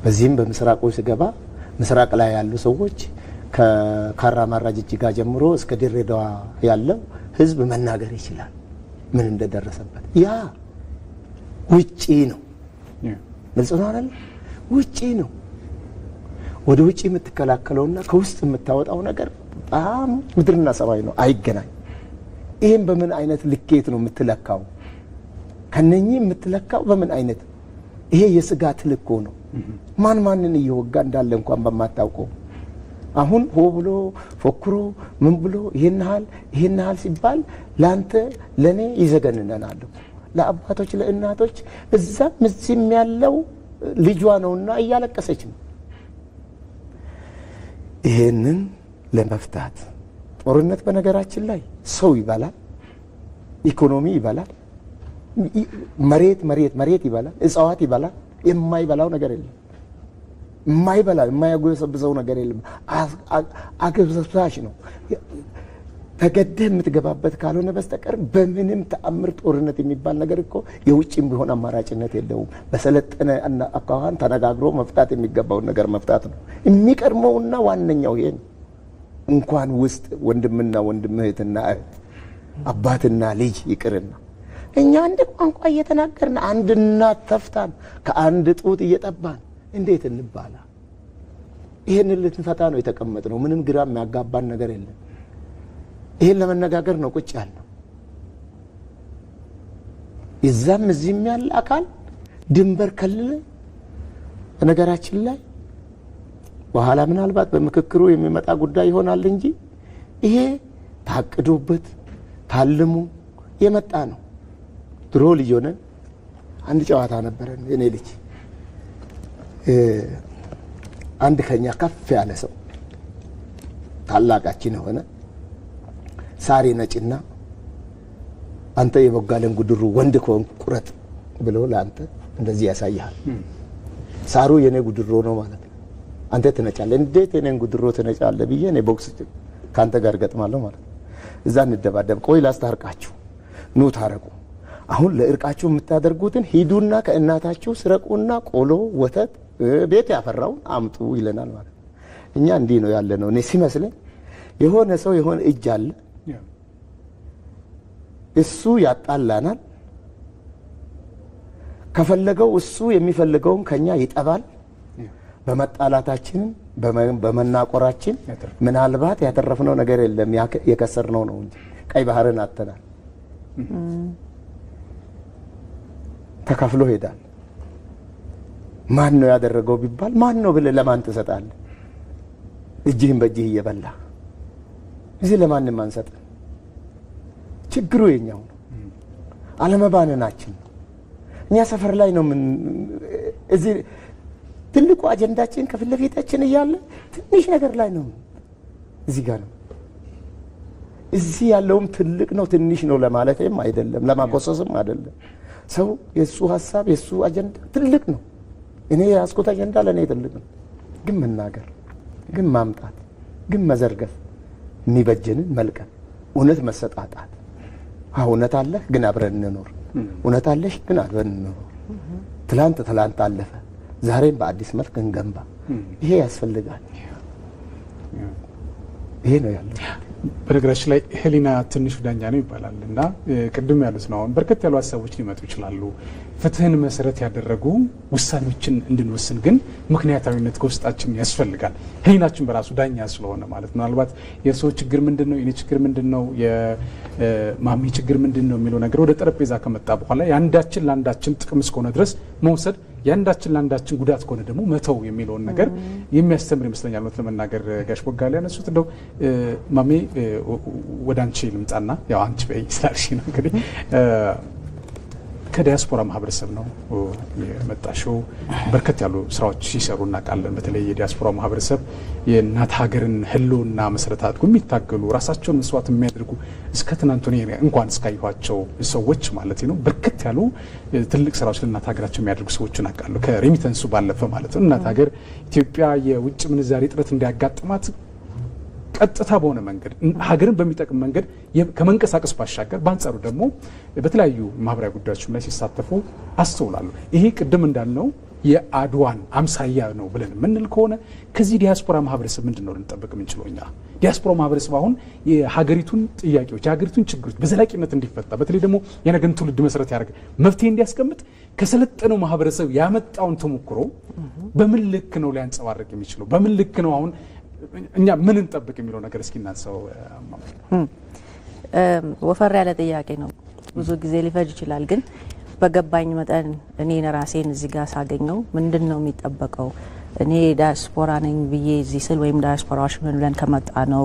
በዚህም በምስራቁ ሲገባ ምስራቅ ላይ ያሉ ሰዎች ከካራማራ ጅጅጋ ጀምሮ እስከ ድሬዳዋ ያለው ህዝብ መናገር ይችላል ምን እንደደረሰበት። ያ ውጪ ነው መልሶ ነው አይደል? ውጪ ነው። ወደ ውጪ የምትከላከለውና ከውስጥ የምታወጣው ነገር በጣም ምድርና ሰማይ ነው፣ አይገናኝ። ይሄን በምን አይነት ልኬት ነው የምትለካው? ከነኚህ የምትለካው በምን አይነት? ይሄ የስጋት ልኮ ነው። ማንን እየወጋ እንዳለ እንኳን በማታውቀው አሁን ሆ ብሎ ፎክሮ ምን ብሎ ይሄን ሃል ሲባል ላንተ ለኔ ይዘገንነናል። ለአባቶች ለእናቶች እዛም እዚህም ያለው ልጇ ነውና እያለቀሰች ነው። ይሄንን ለመፍታት ጦርነት በነገራችን ላይ ሰው ይበላል፣ ኢኮኖሚ ይበላል፣ መሬት ይበላል፣ እጽዋት ይበላል። የማይበላው ነገር የለም። የማይበላው የማያጎሰብሰው ነገር የለም። አገብሳሽ ነው። ተገደህ የምትገባበት ካልሆነ በስተቀር በምንም ተአምር ጦርነት የሚባል ነገር እኮ የውጭም ቢሆን አማራጭነት የለውም። በሰለጠነ አኳኋን ተነጋግሮ መፍታት የሚገባውን ነገር መፍታት ነው የሚቀድመውና ዋነኛው ይሄ ነው። እንኳን ውስጥ ወንድምና ወንድም እህትና እህት አባትና ልጅ ይቅርና እኛ አንድ ቋንቋ እየተናገርን አንድ እናት ተፍታን ከአንድ ጡት እየጠባን እንዴት እንባላ? ይሄንን ልንፈታ ነው የተቀመጥነው። ምንም ግራ የሚያጋባን ነገር የለም። ይሄን ለመነጋገር ነው ቁጭ ያልነው። የዛም እዚህም ያለ አካል ድንበር ከልለ በነገራችን ላይ በኋላ ምናልባት በምክክሩ የሚመጣ ጉዳይ ይሆናል እንጂ ይሄ ታቅዶበት ታልሙ የመጣ ነው። ድሮ ልጅ ሆነን አንድ ጨዋታ ነበረን። እኔ ልጅ አንድ ከኛ ከፍ ያለ ሰው ታላቃችን ሆነ ሳሪ ነጭና አንተ የቦጋለን ጉድሩ ወንድ ከሆንክ ቁረጥ ብሎ ለአንተ እንደዚህ ያሳያል። ሳሩ የኔ ጉድሮ ነው ማለት ነው። አንተ ትነጫለህ። እንዴት የኔን ጉድሮ ትነጫለህ ብዬ እኔ ቦክስ ካንተ ጋር ገጥማለሁ ማለት ነው። እዛ እንደባደብ። ቆይ ላስታርቃችሁ፣ ኑ ታረቁ። አሁን ለእርቃችሁ የምታደርጉትን ሂዱና ከእናታችሁ ስረቁና ቆሎ ወተት ቤት ያፈራውን አምጡ ይለናል ማለት ነው። እኛ እንዲህ ነው ያለ ነው። እኔ ሲመስለኝ የሆነ ሰው የሆነ እጅ አለ፣ እሱ ያጣላናል። ከፈለገው እሱ የሚፈልገውን ከኛ ይጠባል። በመጣላታችን በመናቆራችን ምናልባት ያተረፍነው ነገር የለም፣ የከሰርነው ነው እንጂ ቀይ ባህርን አተናል። ተከፍሎ ሄዳል። ማን ነው ያደረገው ቢባል ማን ነው ብለህ ለማን ትሰጣለህ? እጅህን በእጅህ እየበላ እዚህ ለማንም አንሰጥ። ችግሩ የኛው ነው፣ አለመባነናችን። እኛ ሰፈር ላይ ነው እዚህ ትልቁ አጀንዳችን ከፊት ለፊታችን እያለ ትንሽ ነገር ላይ ነው። እዚህ ጋር ነው። እዚህ ያለውም ትልቅ ነው ትንሽ ነው ለማለትም አይደለም፣ ለማቆሰስም አይደለም። ሰው የሱ ሐሳብ የሱ አጀንዳ ትልቅ ነው። እኔ ያስቆታ አጀንዳ ለኔ ትልቅ ነው። ግን መናገር፣ ግን ማምጣት፣ ግን መዘርገፍ፣ የሚበጀንን መልቀም፣ እውነት መሰጣጣት። እውነት አለህ ግን አብረን እንኖር፣ እውነት አለሽ ግን አብረን እንኖር። ትላንት አለፈ፣ ዛሬም በአዲስ መልክ እንገንባ። ይሄ ያስፈልጋል። ይሄ ነው ያለው። በነገራችን ላይ ህሊና ትንሹ ዳኛ ነው ይባላል እና ቅድም ያሉት ነው። አሁን በርከት ያሉ ሀሳቦች ሊመጡ ይችላሉ። ፍትህን መሰረት ያደረጉ ውሳኔዎችን እንድንወስን ግን ምክንያታዊነት ከውስጣችን ያስፈልጋል። ህሊናችን በራሱ ዳኛ ስለሆነ ማለት ነው። ምናልባት የሰው ችግር ምንድን ነው፣ የኔ ችግር ምንድን ነው፣ የማሚ ችግር ምንድን ነው የሚለው ነገር ወደ ጠረጴዛ ከመጣ በኋላ የአንዳችን ለአንዳችን ጥቅም እስከሆነ ድረስ መውሰድ፣ የአንዳችን ለአንዳችን ጉዳት ከሆነ ደግሞ መተው የሚለውን ነገር የሚያስተምር ይመስለኛል። እውነት ለመናገር ጋሽ ቦጋለ ያነሱት እንደው ማሜ ወደ አንቺ ልምጣና ያው አንቺ በይ ስላልሽ ነው እንግዲህ ከዲያስፖራ ማህበረሰብ ነው የመጣሽው። በርከት ያሉ ስራዎች ሲሰሩ እናውቃለን። በተለይ የዲያስፖራ ማህበረሰብ የእናት ሀገርን ህልውና መሰረት አድርጎ የሚታገሉ ራሳቸውን መስዋዕት የሚያደርጉ እስከ ትናንት እንኳን እስካየኋቸው ሰዎች ማለት ነው በርከት ያሉ ትልቅ ስራዎች ለእናት ሀገራቸው የሚያደርጉ ሰዎችን አውቃለሁ። ከሬሚተንሱ ባለፈ ማለት ነው። እናት ሀገር ኢትዮጵያ የውጭ ምንዛሬ እጥረት እንዳያጋጥማት ቀጥታ በሆነ መንገድ ሀገርን በሚጠቅም መንገድ ከመንቀሳቀስ ባሻገር በአንጻሩ ደግሞ በተለያዩ ማህበራዊ ጉዳዮች ላይ ሲሳተፉ አስተውላሉ። ይሄ ቅድም እንዳልነው የአድዋን አምሳያ ነው ብለን የምንል ከሆነ ከዚህ ዲያስፖራ ማህበረሰብ ምንድን ነው ልንጠብቅ የምንችለው? እኛ ዲያስፖራ ማህበረሰብ አሁን የሀገሪቱን ጥያቄዎች የሀገሪቱን ችግሮች በዘላቂነት እንዲፈታ በተለይ ደግሞ የነገን ትውልድ መሰረት ያደረገ መፍትሄ እንዲያስቀምጥ ከሰለጠነው ማህበረሰብ ያመጣውን ተሞክሮ በምን ልክ ነው ሊያንጸባርቅ የሚችለው? በምን ልክ ነው አሁን እኛ ምን እንጠብቅ የሚለው ነገር እስኪ እናንሳው። ወፈር ያለ ጥያቄ ነው፣ ብዙ ጊዜ ሊፈጅ ይችላል። ግን በገባኝ መጠን እኔ ራሴን እዚህ ጋር ሳገኘው ምንድን ነው የሚጠበቀው? እኔ ዳያስፖራ ነኝ ብዬ እዚህ ስል ወይም ዳያስፖራዎች ምን ብለን ከመጣ ነው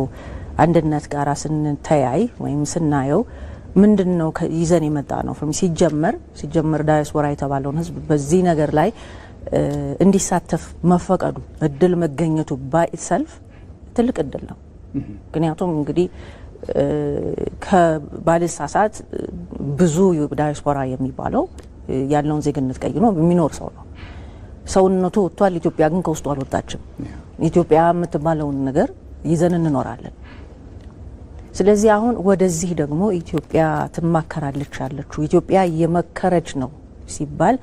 አንድነት ጋር ስንተያይ ወይም ስናየው ምንድን ነው ይዘን የመጣ ነው? ሲጀመር ዳያስፖራ የተባለውን ህዝብ በዚህ ነገር ላይ እንዲሳተፍ መፈቀዱ እድል መገኘቱ ባይሰልፍ ትልቅ እድል ነው። ምክንያቱም እንግዲህ ከባለሳሳት ብዙ ዳያስፖራ የሚባለው ያለውን ዜግነት ቀይሮ የሚኖር ሰው ነው። ሰውነቱ ወጥቷል። ኢትዮጵያ ግን ከውስጡ አልወጣችም። ኢትዮጵያ የምትባለውን ነገር ይዘን እንኖራለን። ስለዚህ አሁን ወደዚህ ደግሞ ኢትዮጵያ ትማከራለች ያለችው ኢትዮጵያ እየመከረች ነው ሲባል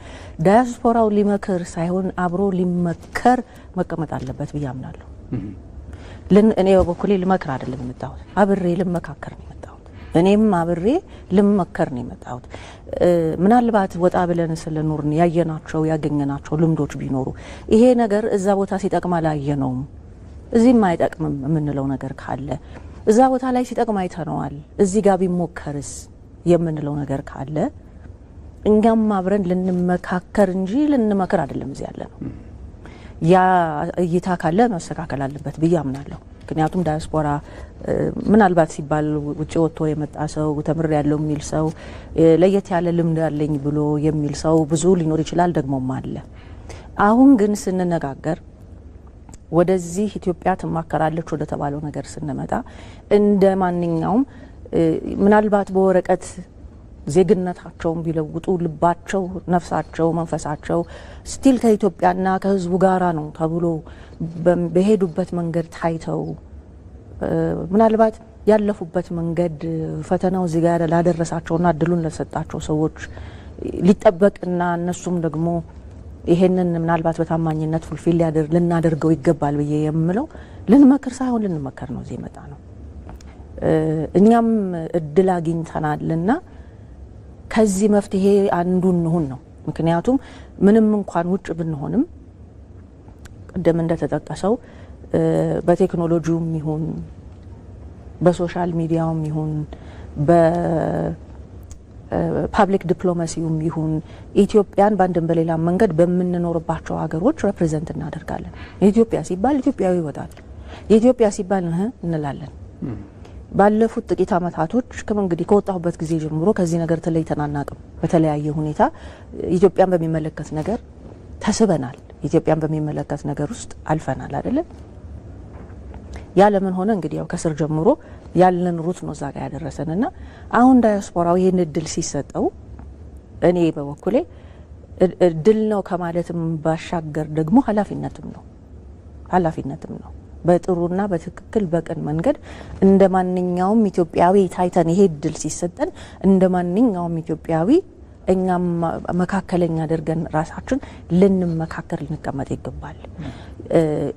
ዳያስፖራው ሊመክር ሳይሆን አብሮ ሊመከር መቀመጥ አለበት ብዬ አምናለሁ። እኔ በበኩሌ ልመክር አይደለም የመጣሁት፣ አብሬ ልመካከር ነው የመጣሁት። እኔም አብሬ ልመከር ነው የመጣሁት። ምናልባት ወጣ ብለን ስለኖርን ያየናቸው ያገኘናቸው ልምዶች ቢኖሩ ይሄ ነገር እዛ ቦታ ሲጠቅም አላየነውም፣ እዚህም አይጠቅምም የምንለው ነገር ካለ እዛ ቦታ ላይ ሲጠቅም አይተነዋል፣ እዚህ ጋር ቢሞከርስ የምንለው ነገር ካለ እኛም አብረን ልንመካከር እንጂ ልንመክር አይደለም እዚህ ያለ ነው። ያ እይታ ካለ መስተካከል አለበት ብዬ አምናለሁ። ምክንያቱም ዳያስፖራ ምናልባት ሲባል ውጭ ወጥቶ የመጣ ሰው ተምር ያለው የሚል ሰው ለየት ያለ ልምድ ያለኝ ብሎ የሚል ሰው ብዙ ሊኖር ይችላል፣ ደግሞም አለ። አሁን ግን ስንነጋገር ወደዚህ ኢትዮጵያ ትማከራለች ወደ ተባለው ነገር ስንመጣ እንደ ማንኛውም ምናልባት በወረቀት ዜግነታቸውን ቢለውጡ ልባቸው፣ ነፍሳቸው፣ መንፈሳቸው ስቲል ከኢትዮጵያና ከሕዝቡ ጋራ ነው ተብሎ በሄዱበት መንገድ ታይተው ምናልባት ያለፉበት መንገድ ፈተናው እዚህ ጋር ላደረሳቸውና እድሉን ለሰጣቸው ሰዎች ሊጠበቅና እነሱም ደግሞ ይሄንን ምናልባት በታማኝነት ፉልፊል ልናደርገው ይገባል ብዬ የምለው ልንመክር ሳይሆን ልንመከር ነው እዚህ መጣ ነው። እኛም እድል አግኝተናልና ከዚህ መፍትሄ አንዱ እንሁን ነው። ምክንያቱም ምንም እንኳን ውጭ ብንሆንም ቅድም እንደተጠቀሰው በቴክኖሎጂውም ይሁን በሶሻል ሚዲያውም ይሁን በፓብሊክ ዲፕሎማሲውም ይሁን ኢትዮጵያን በአንድም በሌላ መንገድ በምንኖርባቸው ሀገሮች ሬፕሬዘንት እናደርጋለን። ኢትዮጵያ ሲባል ኢትዮጵያዊ ይወጣል። የኢትዮጵያ ሲባል እንላለን። ባለፉት ጥቂት አመታቶች እንግዲህ ከወጣሁበት ጊዜ ጀምሮ ከዚህ ነገር ተለይተን አናውቅም። በተለያየ ሁኔታ ኢትዮጵያን በሚመለከት ነገር ተስበናል። ኢትዮጵያን በሚመለከት ነገር ውስጥ አልፈናል አይደለም። ያ ለምን ሆነ እንግዲህ ያው ከስር ጀምሮ ያለን ሩት ነው ዛጋ ያደረሰንና አሁን ዳያስፖራው ይሄን እድል ሲሰጠው እኔ በበኩሌ እድል ነው ከማለትም ባሻገር ደግሞ ኃላፊነትም ነው። በጥሩና በትክክል በቅን መንገድ እንደ ማንኛውም ኢትዮጵያዊ ታይተን ይሄ እድል ሲሰጠን እንደ ማንኛውም ኢትዮጵያዊ እኛም መካከለኛ አድርገን ራሳችን ልንመካከር ልንቀመጥ ይገባል።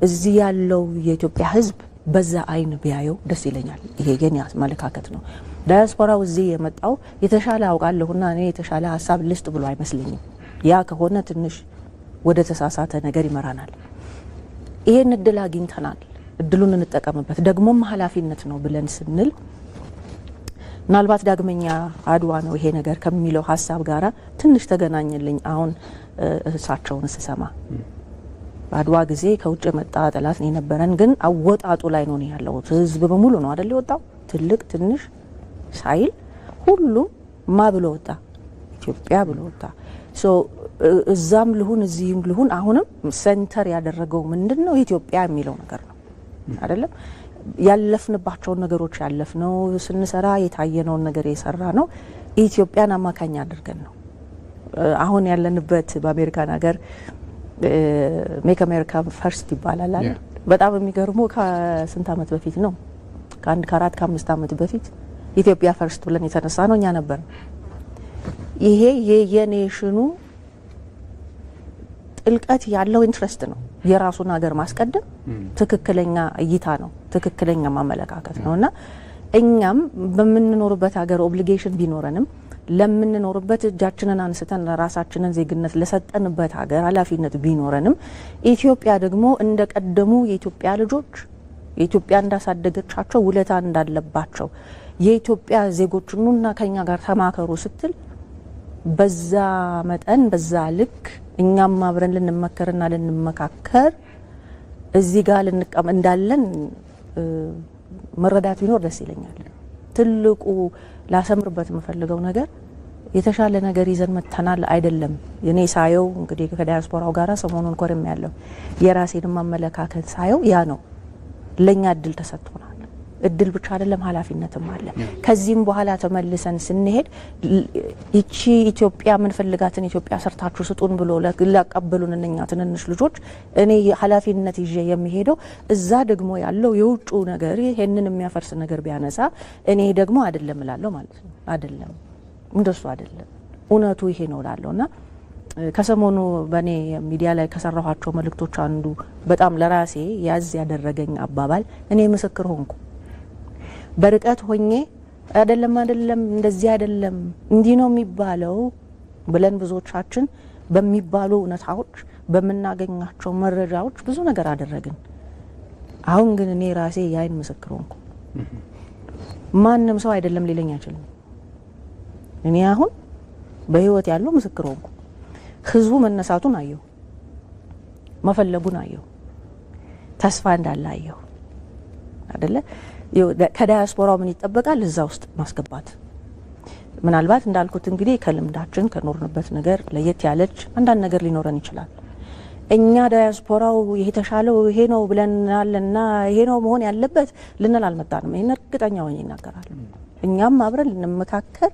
እዚህ ያለው የኢትዮጵያ ሕዝብ በዛ አይን ቢያየው ደስ ይለኛል። ይሄ የኔ አመለካከት ነው። ዳያስፖራው እዚህ የመጣው የተሻለ አውቃለሁና እኔ የተሻለ ሀሳብ ልስጥ ብሎ አይመስለኝም። ያ ከሆነ ትንሽ ወደ ተሳሳተ ነገር ይመራናል። ይሄን እድል አግኝተናል፣ እድሉን እንጠቀምበት። ደግሞም ኃላፊነት ነው ብለን ስንል ምናልባት ዳግመኛ አድዋ ነው ይሄ ነገር ከሚለው ሀሳብ ጋራ ትንሽ ተገናኘልኝ። አሁን እሳቸውን ስሰማ በአድዋ ጊዜ ከውጭ የመጣ ጠላት ነው የነበረን፣ ግን አወጣጡ ላይ ነው ያለው። ህዝብ በሙሉ ነው አይደል የወጣው፣ ትልቅ ትንሽ ሳይል ሁሉም ማ ብሎ ወጣ፣ ኢትዮጵያ ብሎ ወጣ። እዛም ልሁን እዚህም ልሁን አሁንም ሴንተር ያደረገው ምንድነው ኢትዮጵያ የሚለው ነገር ነው አይደለም። ያለፍንባቸውን ነገሮች ያለፍነው ስንሰራ የታየነውን ነገር የሰራ ነው ኢትዮጵያን አማካኝ አድርገን ነው። አሁን ያለንበት በአሜሪካን ሀገር ሜክ አሜሪካ ፈርስት ይባላል አይደል? በጣም የሚገርመው ከስንት አመት በፊት ነው ከ4 ከ5 አመት በፊት ኢትዮጵያ ፈርስት ብለን የተነሳ ነው እኛ ነበር። ይሄ የኔሽኑ ጥልቀት ያለው ኢንትረስት ነው። የራሱን ሀገር ማስቀደም ትክክለኛ እይታ ነው፣ ትክክለኛ ማመለካከት ነውና እኛም በምንኖርበት ሀገር ኦብሊጌሽን ቢኖረንም ለምንኖርበት እጃችንን አንስተን ራሳችንን ዜግነት ለሰጠንበት ሀገር ኃላፊነት ቢኖረንም ኢትዮጵያ ደግሞ እንደቀደሙ የኢትዮጵያ ልጆች የኢትዮጵያ እንዳሳደገቻቸው ውለታ እንዳለባቸው የኢትዮጵያ ዜጎች ኑና ከኛ ጋር ተማከሩ ስትል በዛ መጠን በዛ ልክ እኛም አብረን ልንመከርና ልንመካከር እዚህ ጋር ልንቀም እንዳለን መረዳት ቢኖር ደስ ይለኛል። ትልቁ ላሰምርበት የምፈልገው ነገር የተሻለ ነገር ይዘን መተናል አይደለም። እኔ ሳየው እንግዲህ ከዳያስፖራው ጋራ ሰሞኑን ኮርም ያለው የራሴን ማመለካከት ሳየው ያ ነው። ለኛ እድል ተሰጥቶናል። እድል ብቻ አይደለም ኃላፊነትም አለ። ከዚህም በኋላ ተመልሰን ስንሄድ እቺ ኢትዮጵያ ምን ፈልጋትን ኢትዮጵያ ሰርታችሁ ስጡን ብሎ ለቀበሉን እነኛ ትንንሽ ልጆች እኔ ኃላፊነት ይዤ የሚሄደው እዛ ደግሞ ያለው የውጩ ነገር ይሄንን የሚያፈርስ ነገር ቢያነሳ እኔ ደግሞ አይደለም እላለሁ ማለት ነው። አይደለም እንደሱ አይደለም እውነቱ ይሄ ነው እላለሁና ከሰሞኑ በኔ ሚዲያ ላይ ከሰራኋቸው መልእክቶች አንዱ በጣም ለራሴ ያዝ ያደረገኝ አባባል እኔ ምስክር ሆንኩ። በርቀት ሆኜ አይደለም እንደዚህ አይደለም እንዲህ ነው የሚባለው ብለን ብዙዎቻችን በሚባሉ እውነታዎች በመናገኛቸው መረጃዎች ብዙ ነገር አደረግን። አሁን ግን እኔ ራሴ ያይን ምስክር ሆንኩ። ማንም ሰው አይደለም ሊለኝ አይችልም። እኔ አሁን በህይወት ያለው ምስክር ሆንኩ። ህዝቡ መነሳቱን አየሁ፣ መፈለጉን አየሁ፣ ተስፋ እንዳለ አየሁ። አይደለ ከዳያስፖራው ምን ይጠበቃል? እዛ ውስጥ ማስገባት። ምናልባት እንዳልኩት እንግዲህ ከልምዳችን ከኖርንበት ነገር ለየት ያለች አንዳንድ ነገር ሊኖረን ይችላል። እኛ ዳያስፖራው ይሄ ተሻለው ይሄ ነው ብለናልና ይሄ ነው መሆን ያለበት ልንል አልመጣንም። ይሄን እርግጠኛ ሆኜ ይናገራል። እኛም አብረን ልንመካከር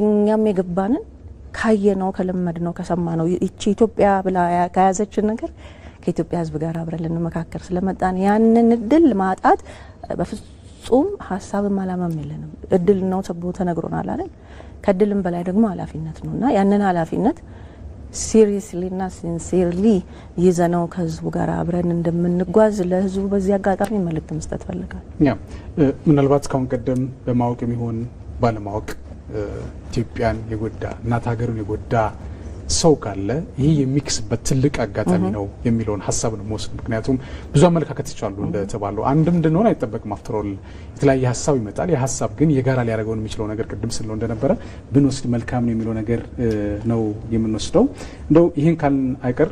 እኛም የገባንን ካየነው ከለመድነው ከሰማነው እቺ ኢትዮጵያ ብላ ከያዘችን ነገር ከኢትዮጵያ ህዝብ ጋር አብረን ልንመካከር ስለመጣን ያንን እድል ማጣት በፍጹም ሀሳብም አላማም የለንም። እድል ነው ተብሎ ተነግሮናል አይደል? ከእድልም በላይ ደግሞ ኃላፊነት ነውና ያንን ኃላፊነት ሲሪየስሊና ሲንሲርሊ ይዘነው ከህዝቡ ጋር አብረን እንደምንጓዝ ለህዝቡ በዚህ አጋጣሚ መልእክት መስጠት ፈልጋለሁ። ያ ምናልባት ካሁን ቀደም በማወቅ የሚሆን ባለማወቅ ኢትዮጵያን የጎዳ እናት ሀገሩን የጎዳ ሰው ካለ ይሄ የሚክስበት ትልቅ አጋጣሚ ነው የሚለውን ሀሳብ ነው መወስድ። ምክንያቱም ብዙ አመለካከት ይቻላሉ እንደተባለው አንድም እንድንሆን አይጠበቅም። አፍተሮል የተለያየ ሀሳብ ይመጣል። ያ ሀሳብ ግን የጋራ ሊያደርገውን የሚችለው ነገር ቅድም ስለው እንደነበረ ብንወስድ መልካም ነው የሚለው ነገር ነው የምንወስደው። እንደው ይህን ካልን አይቀር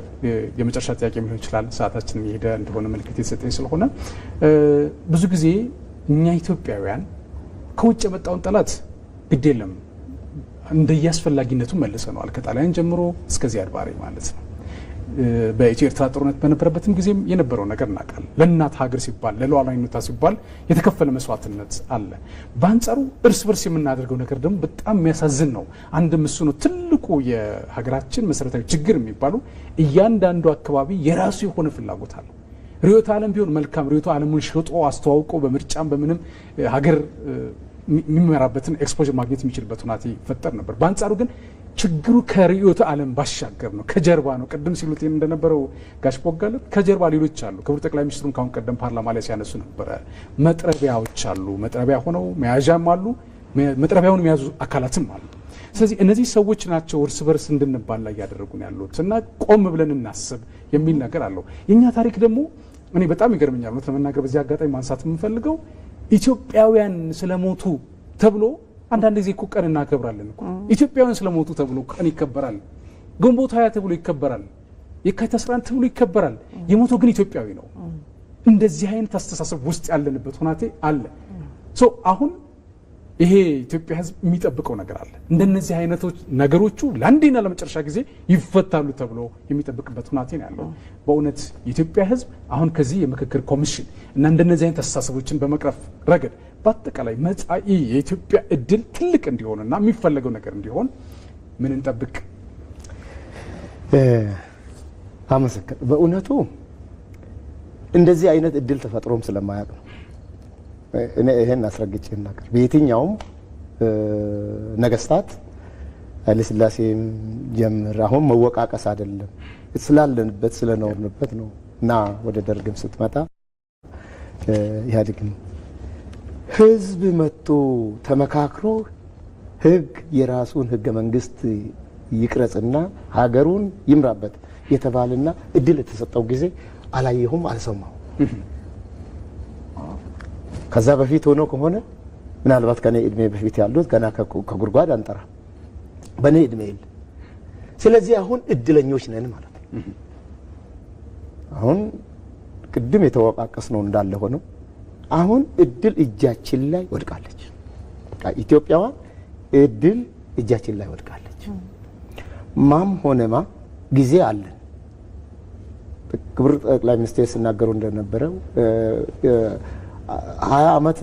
የመጨረሻ ጥያቄ ሊሆን ይችላል፣ ሰዓታችን የሄደ እንደሆነ ምልክት የተሰጠኝ ስለሆነ ብዙ ጊዜ እኛ ኢትዮጵያውያን ከውጭ የመጣውን ጠላት ግድ የለም እንደያስፈላጊነቱ መልሰናል። ከጣሊያን ጀምሮ እስከ ዚያድ ባሬ ማለት ነው። በኢትዮ ኤርትራ ጦርነት በነበረበትም ጊዜም የነበረው ነገር እናውቃለን። ለእናት ሀገር ሲባል ለሉዓላዊነቷ ሲባል የተከፈለ መስዋዕትነት አለ። በአንጻሩ እርስ በርስ የምናደርገው ነገር ደግሞ በጣም የሚያሳዝን ነው። አንድም እሱ ነው ትልቁ የሀገራችን መሰረታዊ ችግር የሚባሉ እያንዳንዱ አካባቢ የራሱ የሆነ ፍላጎት አለው። ርዕዮተ ዓለም ቢሆን መልካም ርዕዮተ ዓለሙን ሸጦ አስተዋውቆ በምርጫም በምንም ሀገር የሚመራበትን ኤክስፖዥር ማግኘት የሚችልበት ሁኔታ ይፈጠር ነበር። በአንጻሩ ግን ችግሩ ከርዕዮተ ዓለም ባሻገር ነው፣ ከጀርባ ነው። ቅድም ሲሉት እንደነበረው ጋሽ ቦጋለ ከጀርባ ሌሎች አሉ። ክቡር ጠቅላይ ሚኒስትሩን ካሁን ቀደም ፓርላማ ላይ ሲያነሱ ነበረ። መጥረቢያዎች አሉ፣ መጥረቢያ ሆነው መያዣም አሉ፣ መጥረቢያውን የያዙ አካላትም አሉ። ስለዚህ እነዚህ ሰዎች ናቸው እርስ በርስ እንድንባላ እያደረጉን ያሉት እና ቆም ብለን እናስብ የሚል ነገር አለው። የእኛ ታሪክ ደግሞ እኔ በጣም ይገርመኛል ለመናገር በዚህ አጋጣሚ ማንሳት የምንፈልገው ኢትዮጵያውያን ስለሞቱ ተብሎ አንዳንድ ጊዜ እኮ ቀን እናከብራለን እኮ። ኢትዮጵያውያን ስለሞቱ ተብሎ ቀን ይከበራል። ግንቦት 20 ተብሎ ይከበራል። የካቲት 11 ተብሎ ይከበራል። የሞተው ግን ኢትዮጵያዊ ነው። እንደዚህ አይነት አስተሳሰብ ውስጥ ያለንበት ሁኔታ አለ። አሁን ይሄ ኢትዮጵያ ሕዝብ የሚጠብቀው ነገር አለ። እንደነዚህ አይነቶች ነገሮቹ ለአንዴና ለመጨረሻ ጊዜ ይፈታሉ ተብሎ የሚጠብቅበት ሁኔታ ነው ያለው። በእውነት የኢትዮጵያ ሕዝብ አሁን ከዚህ የምክክር ኮሚሽን እና እንደነዚህ አይነት አስተሳሰቦችን በመቅረፍ ረገድ በአጠቃላይ መጻኢ የኢትዮጵያ እድል ትልቅ እንዲሆንና የሚፈለገው ነገር እንዲሆን ምን እንጠብቅ? አመሰግናለሁ። በእውነቱ እንደዚህ አይነት እድል ተፈጥሮም ስለማያውቅ ነው እኔ ይሄን አስረግጬ እናገር። በየትኛውም ነገስታት ኃይለሥላሴም ጀምር አሁን መወቃቀስ አይደለም ስላለንበት ስለኖርንበት ነው እና ወደ ደርግም ስትመጣ ኢህአዴግም ህዝብ መጥቶ ተመካክሮ ህግ የራሱን ህገ መንግስት ይቅረጽና ሀገሩን ይምራበት የተባለና እድል የተሰጠው ጊዜ አላየሁም፣ አልሰማሁም። ከዛ በፊት ሆኖ ከሆነ ምናልባት ከኔ እድሜ በፊት ያሉት ገና ከጉርጓድ አንጠራ በኔ እድሜ የለ። ስለዚህ አሁን እድለኞች ነን ማለት ነው። አሁን ቅድም የተወቃቀስ ነው እንዳለ ሆኖ አሁን እድል እጃችን ላይ ወድቃለች። ኢትዮጵያዋ እድል እጃችን ላይ ወድቃለች። ማም ሆነማ ጊዜ አለን። ክቡር ጠቅላይ ሚኒስትር ሲናገሩ እንደነበረው 20 ዓመት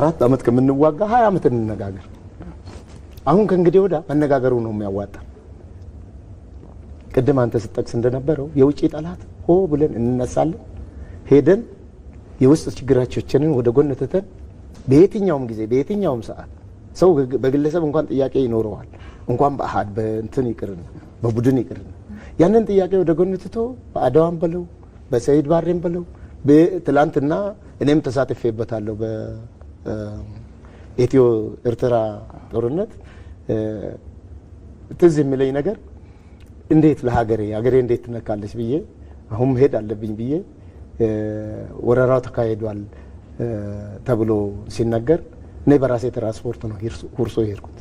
4 ዓመት ከምንዋጋ 20 ዓመት እንነጋገር። አሁን ከእንግዲህ ወዲያ መነጋገሩ ነው የሚያዋጣ። ቅድም አንተ ስጠቅስ እንደነበረው የውጭ ጠላት ሆ ብለን እንነሳለን፣ ሄደን የውስጥ ችግራችንን ወደ ጎን ትተን በየትኛውም ጊዜ በየትኛውም ሰዓት ሰው በግለሰብ እንኳን ጥያቄ ይኖረዋል፣ እንኳን በአሃድ በእንትን ይቅርና በቡድን ይቅርና ያንን ጥያቄ ወደ ጎን ትቶ በአድዋም በለው በሰይድ ባሬም በለው ትላንትና እኔም ተሳትፌበታለሁ በኢትዮ ኤርትራ ጦርነት ትዝ የሚለኝ ነገር እንዴት ለሀገሬ እንዴት ትነካለች ብዬ አሁን መሄድ አለብኝ ብዬ ወረራው ተካሂዷል ተብሎ ሲነገር እኔ በራሴ ትራንስፖርት ነው ሁርሶ የሄድኩት።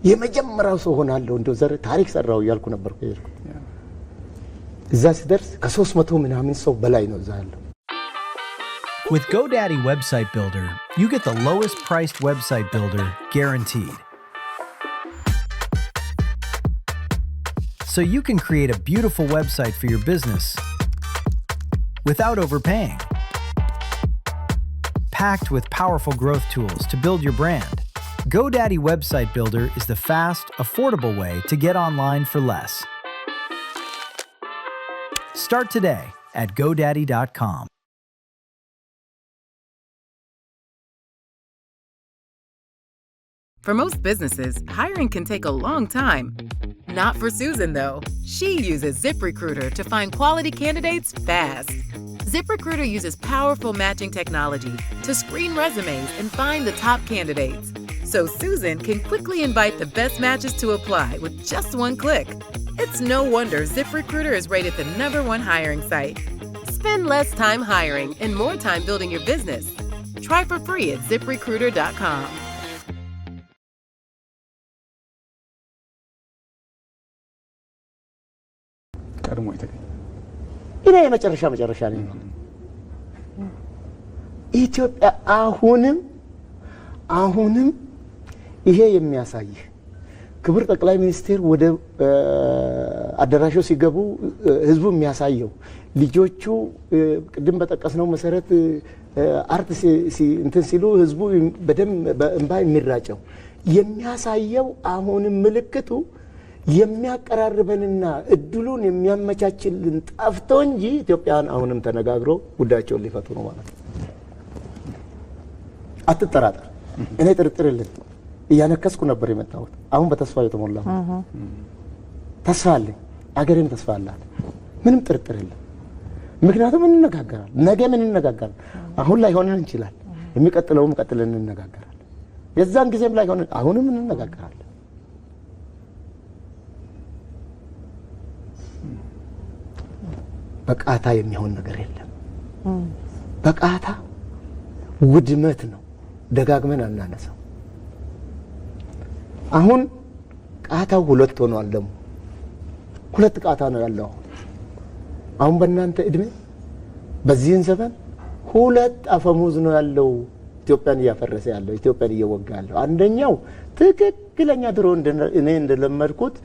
የመጀመሪያው ሰው ሆናለሁ እንደው ዘር ታሪክ ሰራው እያልኩ ነበር የሄድኩት። እዛ ሲደርስ ከ300 ምናምን ሰው በላይ ነው እዛ ያለው። With GoDaddy Website Builder, you get the lowest priced website builder guaranteed. So you can create a beautiful website for your business without overpaying. Packed with powerful growth tools to build your brand, GoDaddy Website Builder is the fast, affordable way to get online for less. Start today at GoDaddy.com. For most businesses, hiring can take a long time. Not for Susan, though. She uses ZipRecruiter to find quality candidates fast. ZipRecruiter uses powerful matching technology to screen resumes and find the top candidates, so Susan can quickly invite the best matches to apply with just one click. It's no wonder ZipRecruiter is rated the #1 hiring site. Spend less time hiring and more time building your business. Try for free at ZipRecruiter.com. እኔ መጨረሻ ነኝ። ኢትዮጵያ አሁንም ይሄ የሚያሳይ ክቡር ጠቅላይ ሚኒስትር ወደ አዳራሹ ሲገቡ ህዝቡ የሚያሳየው ልጆቹ ቅድም በጠቀስነው መሰረት አርት እንትን ሲሉ ህዝቡ በደም በእንባ የሚራጨው የሚያሳየው አሁንም ምልክቱ የሚያቀራርበንና እድሉን የሚያመቻችልን ጠፍቶ እንጂ ኢትዮጵያን አሁንም ተነጋግረው ጉዳያቸውን ሊፈቱ ነው ማለት ነው። አትጠራጠር። እኔ ጥርጥር የለም። እያነከስኩ ነበር የመጣሁት። አሁን በተስፋ የተሞላ ተስፋ አለኝ። አገሬም ተስፋ አላት። ምንም ጥርጥር የለም። ምክንያቱም እንነጋገራለን። ነገም እንነጋገራለን። አሁን ላይ ሆነን እንችላለን። የሚቀጥለውም ቀጥለን እንነጋገራለን። የዛን ጊዜም ላይ ሆነን አሁንም እንነጋገራለን። በቃታ የሚሆን ነገር የለም። በቃታ ውድመት ነው። ደጋግመን አናነሳው። አሁን ቃታው ሁለት ሆኗል። ደግሞ ሁለት ቃታ ነው ያለው። አሁን በእናንተ እድሜ በዚህን ዘመን ሁለት አፈሙዝ ነው ያለው ኢትዮጵያን እያፈረሰ ያለው፣ ኢትዮጵያን እየወጋ ያለው። አንደኛው ትክክለኛ ድሮ እኔ እንደለመድኩት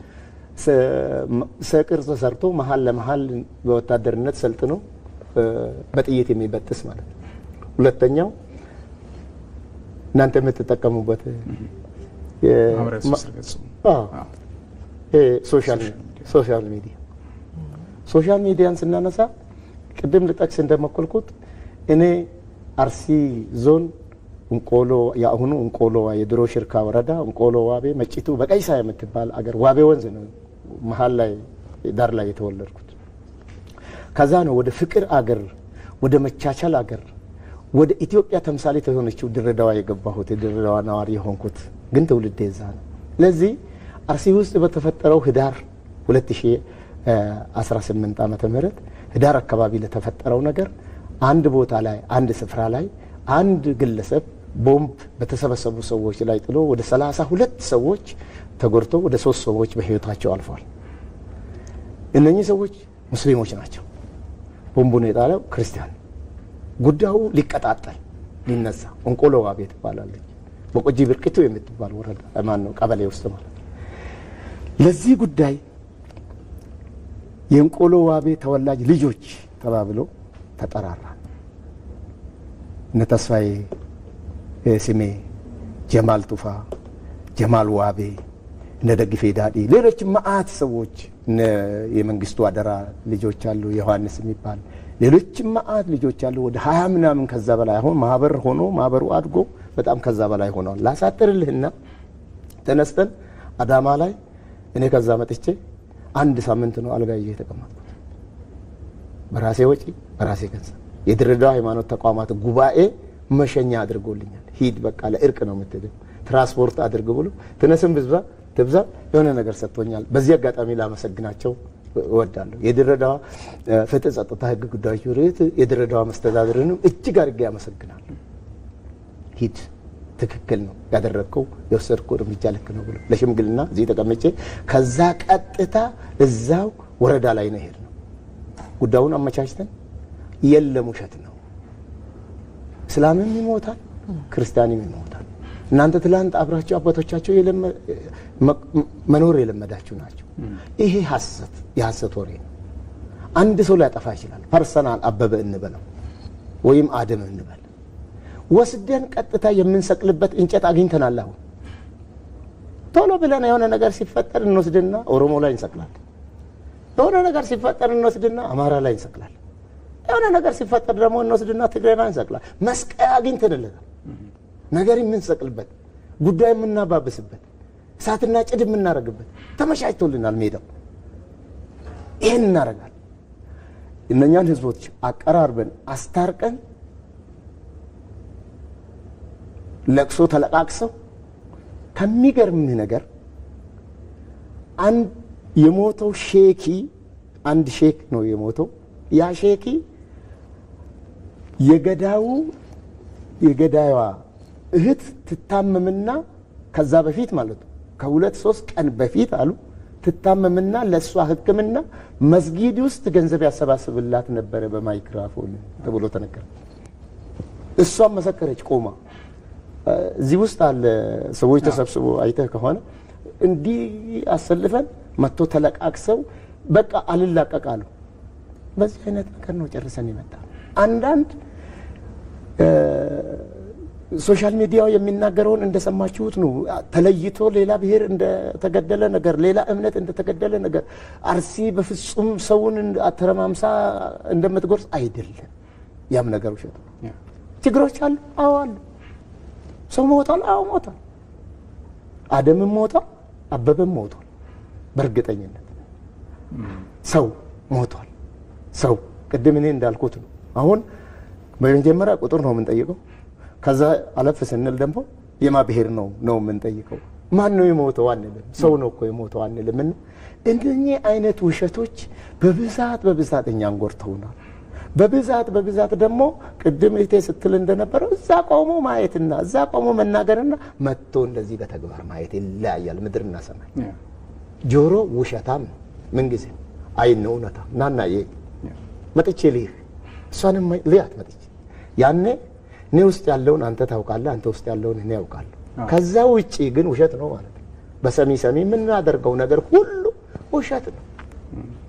ሰቅርጽ ሰርቶ መሃል ለመሃል በወታደርነት ሰልጥኖ በጥይት የሚበጥስ ማለት ነው። ሁለተኛው እናንተ የምትጠቀሙበት ሶሻል ሚዲያን ስናነሳ ቅድም ልጠቅስ እንደመኮልኩት እኔ አርሲ ዞን እንቆሎ ያሁኑ እንቆሎ የድሮ ሽርካ ወረዳ እንቆሎ ዋቤ መጪቱ በቀይሳ የምትባል አገር ዋቤ ወንዝ ነው መሃል ላይ ዳር ላይ የተወለድኩት። ከዛ ነው ወደ ፍቅር አገር ወደ መቻቻል አገር ወደ ኢትዮጵያ ተምሳሌት የሆነችው ድሬዳዋ የገባሁት የድሬዳዋ ነዋሪ የሆንኩት ግን ትውልዴ እዛ ነው። ለዚህ አርሲ ውስጥ በተፈጠረው ህዳር 2018 ዓመተ ምህረት ህዳር አካባቢ ለተፈጠረው ነገር አንድ ቦታ ላይ አንድ ስፍራ ላይ አንድ ግለሰብ ቦምብ በተሰበሰቡ ሰዎች ላይ ጥሎ ወደ 32 ሰዎች ተጎድቶ ወደ 3 ሰዎች በህይወታቸው አልፈዋል። እነኚህ ሰዎች ሙስሊሞች ናቸው። ቦምቡን የጣለው ክርስቲያን። ጉዳዩ ሊቀጣጠል ሊነሳ እንቆሎ ዋቤ ትባላለች በቆጂ ብርቂቱ የምትባል ወረዳ ማን ነው ቀበሌ ውስጥ ማለት። ለዚህ ጉዳይ የእንቆሎ ዋቤ ተወላጅ ልጆች ተባብሎ ተጠራራ። እነ ተስፋዬ ስሜ፣ ጀማል ቱፋ፣ ጀማል ዋቤ፣ እነ ደግፌ ዳዲ፣ ሌሎች መዓት ሰዎች፣ እነ የመንግስቱ አደራ ልጆች አሉ፣ ዮሐንስ የሚባል ሌሎችም መዓት ልጆች አሉ። ወደ 20 ምናምን ከዛ በላይ አሁን ማህበር ሆኖ ማህበሩ አድጎ በጣም ከዛ በላይ ሆኗል። ላሳጥርልህና ተነስተን አዳማ ላይ እኔ ከዛ መጥቼ 1 ሳምንት ነው አልጋ ይዤ የተቀመጥኩት በራሴ ወጪ በራሴ ገንዘብ። የድሬዳዋ ሃይማኖት ተቋማት ጉባኤ መሸኛ አድርጎልኛል። ሂድ በቃ ለእርቅ ነው የምትሄደው ትራንስፖርት አድርግ ብሎ ትነስም ትብዛ የሆነ ነገር ሰጥቶኛል። በዚህ አጋጣሚ ላመሰግናቸው እወዳለሁ። የድሬዳዋ ፍትህ፣ ጸጥታ፣ ህግ ጉዳዮች ቢሮ የድሬዳዋ መስተዳድርንም እጅግ አድርጌ ያመሰግናለሁ። ሂድ ትክክል ነው ያደረግከው፣ የወሰድከው እርምጃ ልክ ነው ብሎ ለሽምግልና እዚህ ተቀምጬ ከዛ ቀጥታ እዛው ወረዳ ላይ ነው ሄድነው። ጉዳዩን አመቻችተን የለም ውሸት ነው፣ እስላምም ይሞታል ክርስቲያንም ይሞታል። እናንተ ትላንት አብራችሁ አባቶቻቸው መኖር የለመዳችሁ ናቸው። ይሄ ሐሰት የሐሰት ወሬ ነው። አንድ ሰው ሊያጠፋ ይችላል። ፐርሰናል አበበ እንበለው ወይም አደም እንበል ወስደን ቀጥታ የምንሰቅልበት እንጨት አግኝተናል። አሁን ቶሎ ብለን የሆነ ነገር ሲፈጠር እንወስድና ኦሮሞ ላይ እንሰቅላለን። የሆነ ነገር ሲፈጠር እንወስድና አማራ ላይ እንሰቅላለን። የሆነ ነገር ሲፈጠር ደግሞ እንወስድና ትግራይ ላይ እንሰቅላለን። መስቀያ አግኝተንልናል። ነገር የምንሰቅልበት ጉዳይ የምናባብስበት እሳትና ጭድ የምናረግበት ተመቻችቶልናል ሜዳው። ይሄን እናረጋለን። እነኛን ህዝቦች አቀራርበን አስታርቀን ለቅሶ ተለቃቅሰው ከሚገርምህ ነገር አንድ የሞተው ሼኪ አንድ ሼክ ነው የሞተው። ያ ሼኪ የገዳይዋ እህት ትታመምና ከዛ በፊት ማለት ነው ከ2-3 ቀን በፊት አሉ ትታመምና ለሷ ህክምና መስጊድ ውስጥ ገንዘብ ያሰባስብላት ነበረ በማይክሮፎን ተብሎ ተነገረ። እሷም መሰከረች ቆማ። እዚህ ውስጥ አለ ሰዎች ተሰብስቦ አይተህ ከሆነ እንዲህ አሰልፈን መጥቶ ተለቃቅሰው በቃ አልላቀቃሉ። በዚህ አይነት ነገር ነው ጨርሰን ይመጣ። አንዳንድ ሶሻል ሚዲያው የሚናገረውን እንደሰማችሁት ነው። ተለይቶ ሌላ ብሔር እንደተገደለ ነገር፣ ሌላ እምነት እንደተገደለ ነገር፣ አርሲ በፍጹም ሰውን አተረማምሳ እንደምትጎርስ አይደለም። ያም ነገር ውሸት ነው። ችግሮች አሉ። አዎ አሉ። ሰው ሞቷል። አዎ ሞቷል። አደምም ሞቷል፣ አበበም ሞቷል። በእርግጠኝነት ሰው ሞቷል። ሰው ቅድም እኔ እንዳልኩት ነው። አሁን በመጀመሪያ ቁጥር ነው የምንጠይቀው። ከዛ አለፍ ስንል ደግሞ የማ ብሔር ነው የምንጠይቀው። ማን ነው የሞተው አንልም። ሰው ነው እኮ የሞተው አንልም። እና እነኚህ አይነት ውሸቶች በብዛት እኛን ጎርተውናል። በብዛት ደግሞ ቅድም እህቴ ስትል እንደነበረው እዛ ቆሞ ማየትና እዛ ቆሞ መናገርና መጥቶ እንደዚህ በተግባር ማየት ይለያያል። ምድርና ሰማይ። ጆሮ ውሸታም ነው ምንጊዜ፣ አይን ነው እውነታም። ናና መጥቼ ልይህ እሷንም ልያት መጥቼ ያኔ እኔ ውስጥ ያለውን አንተ ታውቃለህ፣ አንተ ውስጥ ያለውን እኔ ያውቃለሁ። ከዛ ውጪ ግን ውሸት ነው ማለት ነው። በሰሚ የምናደርገው ነገር ሁሉ ውሸት ነው።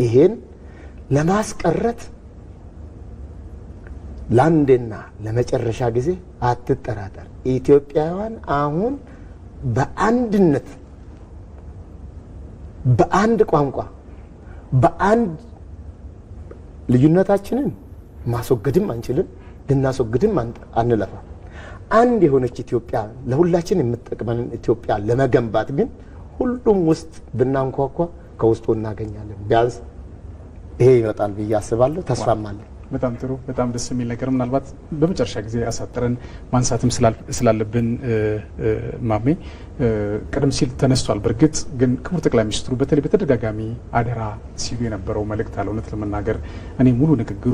ይሄን ለማስቀረት ለአንዴና ለመጨረሻ ጊዜ አትጠራጠር። ኢትዮጵያውያን አሁን በአንድነት በአንድ ቋንቋ በአንድ ልዩነታችንን ማስወገድም አንችልም፣ ልናስወግድም አንለፋ። አንድ የሆነች ኢትዮጵያ ለሁላችን የምትጠቅመን ኢትዮጵያ ለመገንባት ግን ሁሉም ውስጥ ብናንኳኳ ከውስጡ እናገኛለን። ቢያንስ ይሄ ይመጣል ብዬ አስባለሁ፣ ተስፋም አለ። በጣም ጥሩ፣ በጣም ደስ የሚል ነገር። ምናልባት በመጨረሻ ጊዜ አሳጥረን ማንሳትም ስላለብን ማሜ ቀደም ሲል ተነስቷል። በእርግጥ ግን ክቡር ጠቅላይ ሚኒስትሩ በተለይ በተደጋጋሚ አደራ ሲሉ የነበረው መልእክት አለ። እውነት ለመናገር እኔ ሙሉ ንግግሩ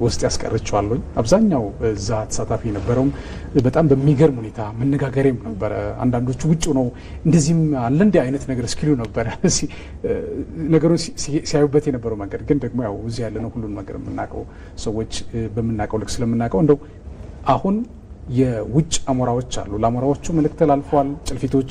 ውስጥ ያስቀርቸዋለኝ። አብዛኛው እዛ ተሳታፊ የነበረውም በጣም በሚገርም ሁኔታ መነጋገሪያም ነበረ። አንዳንዶቹ ውጭ ነው እንደዚህም አለ እንዲህ አይነት ነገር እስኪሉ ነበረ ነገሩን ሲያዩበት የነበረው መንገድ። ግን ደግሞ ያው እዚህ ያለ ነው ሁሉን ነገር የምናውቀው ሰዎች በምናውቀው ልክ ስለምናውቀው እንደው አሁን የውጭ አሞራዎች አሉ። ለአሞራዎቹ መልእክት ተላልፈዋል። ጭልፊቶች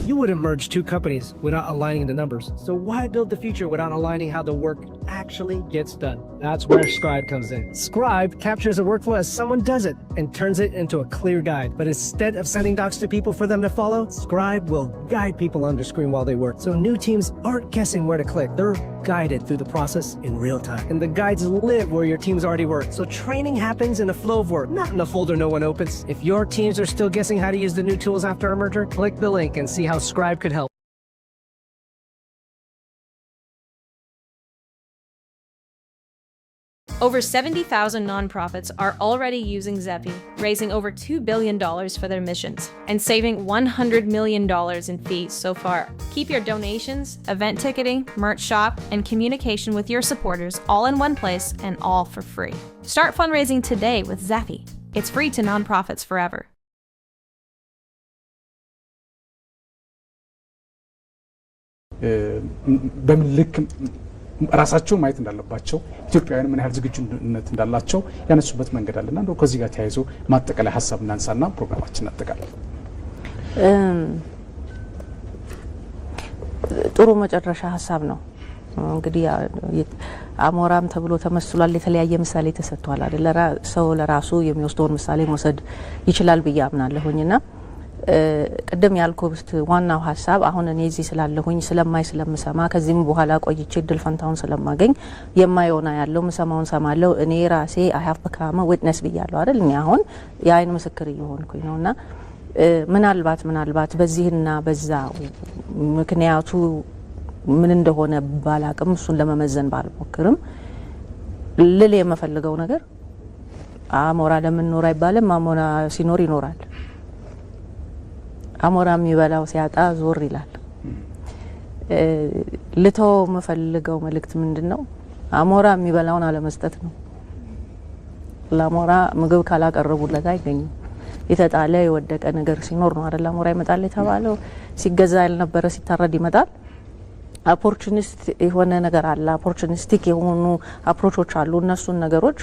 You wouldn't merge two companies without aligning the numbers. So why build the future without aligning how the work actually gets done? That's where Scribe comes in. Scribe captures a workflow as someone does it and turns it into a clear guide. But instead of sending docs to people for them to follow, Scribe will guide people on the screen while they work. So new teams aren't guessing where to click. They're guided through the process in real time. And the guides live where your teams already work. So training happens in a flow of work, not in a folder no one opens. If your teams are still guessing how to use the new tools after a merger, click the link and see how Scribe could help. Over 70,000 nonprofits are already using Zeppi, raising over $2 billion for their missions and saving $100 million in fees so far. Keep your donations, event ticketing, merch shop, and communication with your supporters all in one place and all for free. Start fundraising today with Zeppi. It's free to nonprofits forever. በምን ልክ ራሳቸው ማየት እንዳለባቸው ኢትዮጵያውያን ምን ያህል ዝግጁነት እንዳላቸው ያነሱበት መንገድ አለና እንደው ከዚህ ጋር ተያይዞ ማጠቃለያ ሀሳብ እናንሳና ፕሮግራማችን እናጠቃለን። ጥሩ መጨረሻ ሀሳብ ነው። እንግዲህ አሞራም ተብሎ ተመስሏል። የተለያየ ምሳሌ ተሰጥቷል አይደል? ሰው ለራሱ የሚወስደውን ምሳሌ መውሰድ ይችላል ብዬ አምናለሁኝና ቀደም ያልኩት ዋናው ሀሳብ አሁን እኔ እዚህ ስላለሁኝ ስለምሰማ ከዚህም በኋላ ቆይቼ ድል ፈንታውን ስለማገኝ የማይሆና ያለው ምሰማውን ሰማለው እኔ ራሴ I have become a witness ብያለሁ አይደል? እኔ አሁን የአይን ምስክር እየሆንኩኝ ነውና ምናልባት በዚህና በዛ ምክንያቱ ምን እንደሆነ ባላቅም እሱን ለመመዘን ባልሞክርም ልል የምፈልገው ነገር አሞራ ለምን ኖር አይባልም። አሞራ ሲኖር ይኖራል። አሞራ የሚበላው ሲያጣ ዞር ይላል። ልተው የምፈልገው መልእክት ምንድነው? አሞራ የሚበላውን አለመስጠት ነው። ለአሞራ ምግብ ካላቀረቡለት አይገኝም። የተጣለ የወደቀ ነገር ሲኖር ነው አይደል አሞራ ይመጣል የተባለው። ሲገዛ ያልነበረ ሲታረድ ይመጣል። ኦፖርቹኒስት የሆነ ነገር አለ። ኦፖርቹኒስቲክ የሆኑ አፕሮቾች አሉ። እነሱን ነገሮች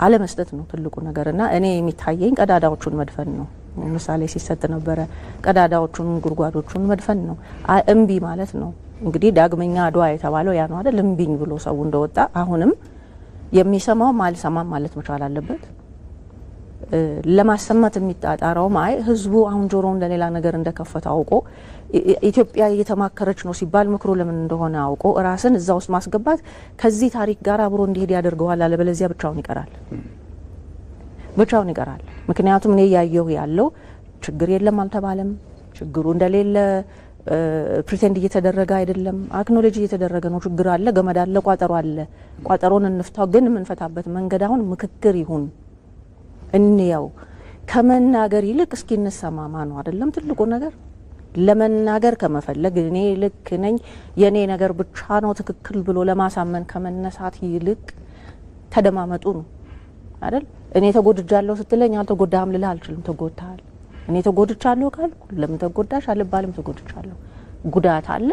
አለመስጠት ነው ትልቁ ነገርና እኔ የሚታየኝ ቀዳዳዎቹን መድፈን ነው። ምሳሌ ሲሰጥ ነበረ። ቀዳዳዎቹን ጉርጓዶቹን መድፈን ነው። እምቢ ማለት ነው። እንግዲህ ዳግመኛ አድዋ የተባለው ያ ነው አይደል? እምቢኝ ብሎ ሰው እንደወጣ አሁንም የሚሰማው ማልሰማም ማለት መቻል አለበት። ለማሰማት የሚጣጣራው ማይ ህዝቡ አሁን ጆሮውን ለሌላ ነገር እንደከፈተ አውቆ ኢትዮጵያ እየተማከረች ነው ሲባል ምክሩ ለምን እንደሆነ አውቆ ራስን እዛ ውስጥ ማስገባት ከዚህ ታሪክ ጋር አብሮ እንዲሄድ ያደርገዋል። አለበለዚያ ብቻውን ይቀራል። ምክንያቱም እኔ ያየው ያለው ችግር የለም አልተባለም። ችግሩ እንደሌለ ፕሪቴንድ እየተደረገ አይደለም። አክኖሎጂ እየተደረገ ነው። ችግር አለ፣ ገመድ አለ፣ ቋጠሮ አለ። ቋጠሮን እንፍታው። ግን የምንፈታበት መንገድ አሁን ምክክር ይሁን። እንየው። ከመናገር ይልቅ እስኪ እንሰማማ ነው አይደለም ትልቁ ነገር። ለመናገር ከመፈለግ እኔ ልክ ነኝ የኔ ነገር ብቻ ነው ትክክል ብሎ ለማሳመን ከመነሳት ይልቅ ተደማመጡ ነው አይደል? እኔ ተጎድጃለሁ ስትለኝ አልተጎዳህም ልልህ አልችልም። ተጎድተሃል። እኔ ተጎድቻለሁ ካልኩ ለምን ተጎዳሽ አልባልም። ተጎድቻለሁ። ጉዳት አለ።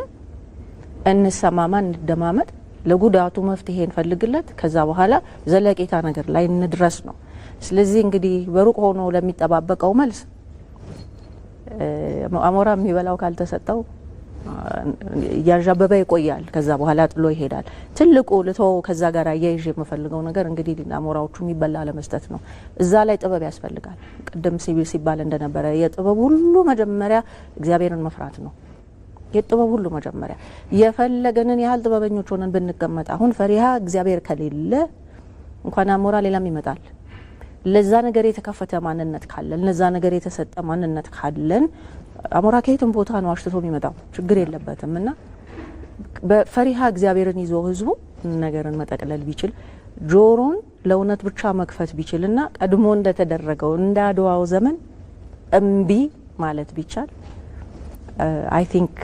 እንሰማማ፣ እንደማመጥ፣ ለጉዳቱ መፍትሄ እንፈልግለት። ከዛ በኋላ ዘለቄታ ነገር ላይ እንድረስ ነው። ስለዚህ እንግዲህ በሩቅ ሆኖ ለሚጠባበቀው መልስ አሞራ የሚበላው ካልተሰጠው ያዣበበ ይቆያል። ከዛ በኋላ ጥሎ ይሄዳል። ትልቁ ልተው ከዛ ጋር አያይዤ የምፈልገው ነገር እንግዲህ አሞራዎቹ የሚበላ ለመስጠት ነው። እዛ ላይ ጥበብ ያስፈልጋል። ቀደም ሲባል እንደነበረ የጥበብ ሁሉ መጀመሪያ እግዚአብሔርን መፍራት ነው። የጥበብ ሁሉ መጀመሪያ የፈለገንን ያህል ጥበበኞች ሆነን ብንቀመጥ አሁን ፈሪሃ እግዚአብሔር ከሌለ እንኳን አሞራ ሌላም ይመጣል። ለዛ ነገር የተከፈተ ማንነት ካለን፣ ለዛ ነገር የተሰጠ ማንነት ካለን አሞራ ከየትም ቦታ ነው አሽትቶ የሚመጣው፣ ችግር የለበትም። እና በፈሪሃ እግዚአብሔርን ይዞ ህዝቡ ነገርን መጠቅለል ቢችል፣ ጆሮን ለእውነት ብቻ መክፈት ቢችልና ቀድሞ እንደተደረገው እንደ አድዋው ዘመን እምቢ ማለት ቢቻል አይ ቲንክ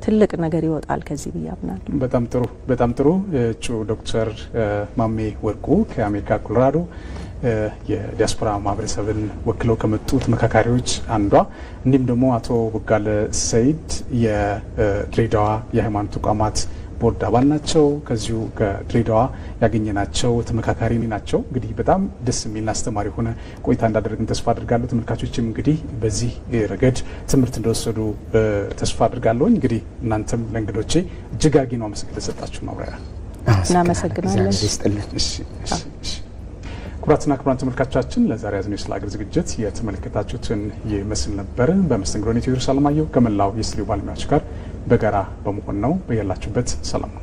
ትልቅ ነገር ይወጣል ከዚህ ብዬ አምናለሁ። በጣም ጥሩ። እጩ ዶክተር ማሜ ወርቁ ከአሜሪካ ኮሎራዶ የዲያስፖራ ማህበረሰብን ወክለው ከመጡት መካካሪዎች አንዷ፣ እንዲሁም ደግሞ አቶ ቦጋለ ሰይድ የድሬዳዋ የሃይማኖት ተቋማት ቦርድ አባል ናቸው። ከዚሁ ከድሬዳዋ ያገኘናቸው ተመካካሪ ናቸው። እንግዲህ በጣም ደስ የሚልና አስተማሪ ሆነ ቆይታ እንዳደረግን ተስፋ አድርጋለሁ። ተመልካቾችም እንግዲህ በዚህ ረገድ ትምህርት እንደወሰዱ ተስፋ አድርጋለሁ። እንግዲህ እናንተም ለእንግዶቼ እጅግ አድርጌ ነው አመሰግናለሁ ለሰጣችሁ ማብራሪያ። እናመሰግናለን። ክቡራትና ክቡራን ተመልካቾቻችን ለዛሬ ያዝነው ስለ ሀገር ዝግጅት የተመለከታችሁትን ይመስል ነበር። በመስተንግዶ ቴዎድሮስ አለማየሁ ከመላው የስቱዲዮ ባለሙያዎች ጋር በጋራ በመሆን ነው። በያላችሁበት ሰላም ነው።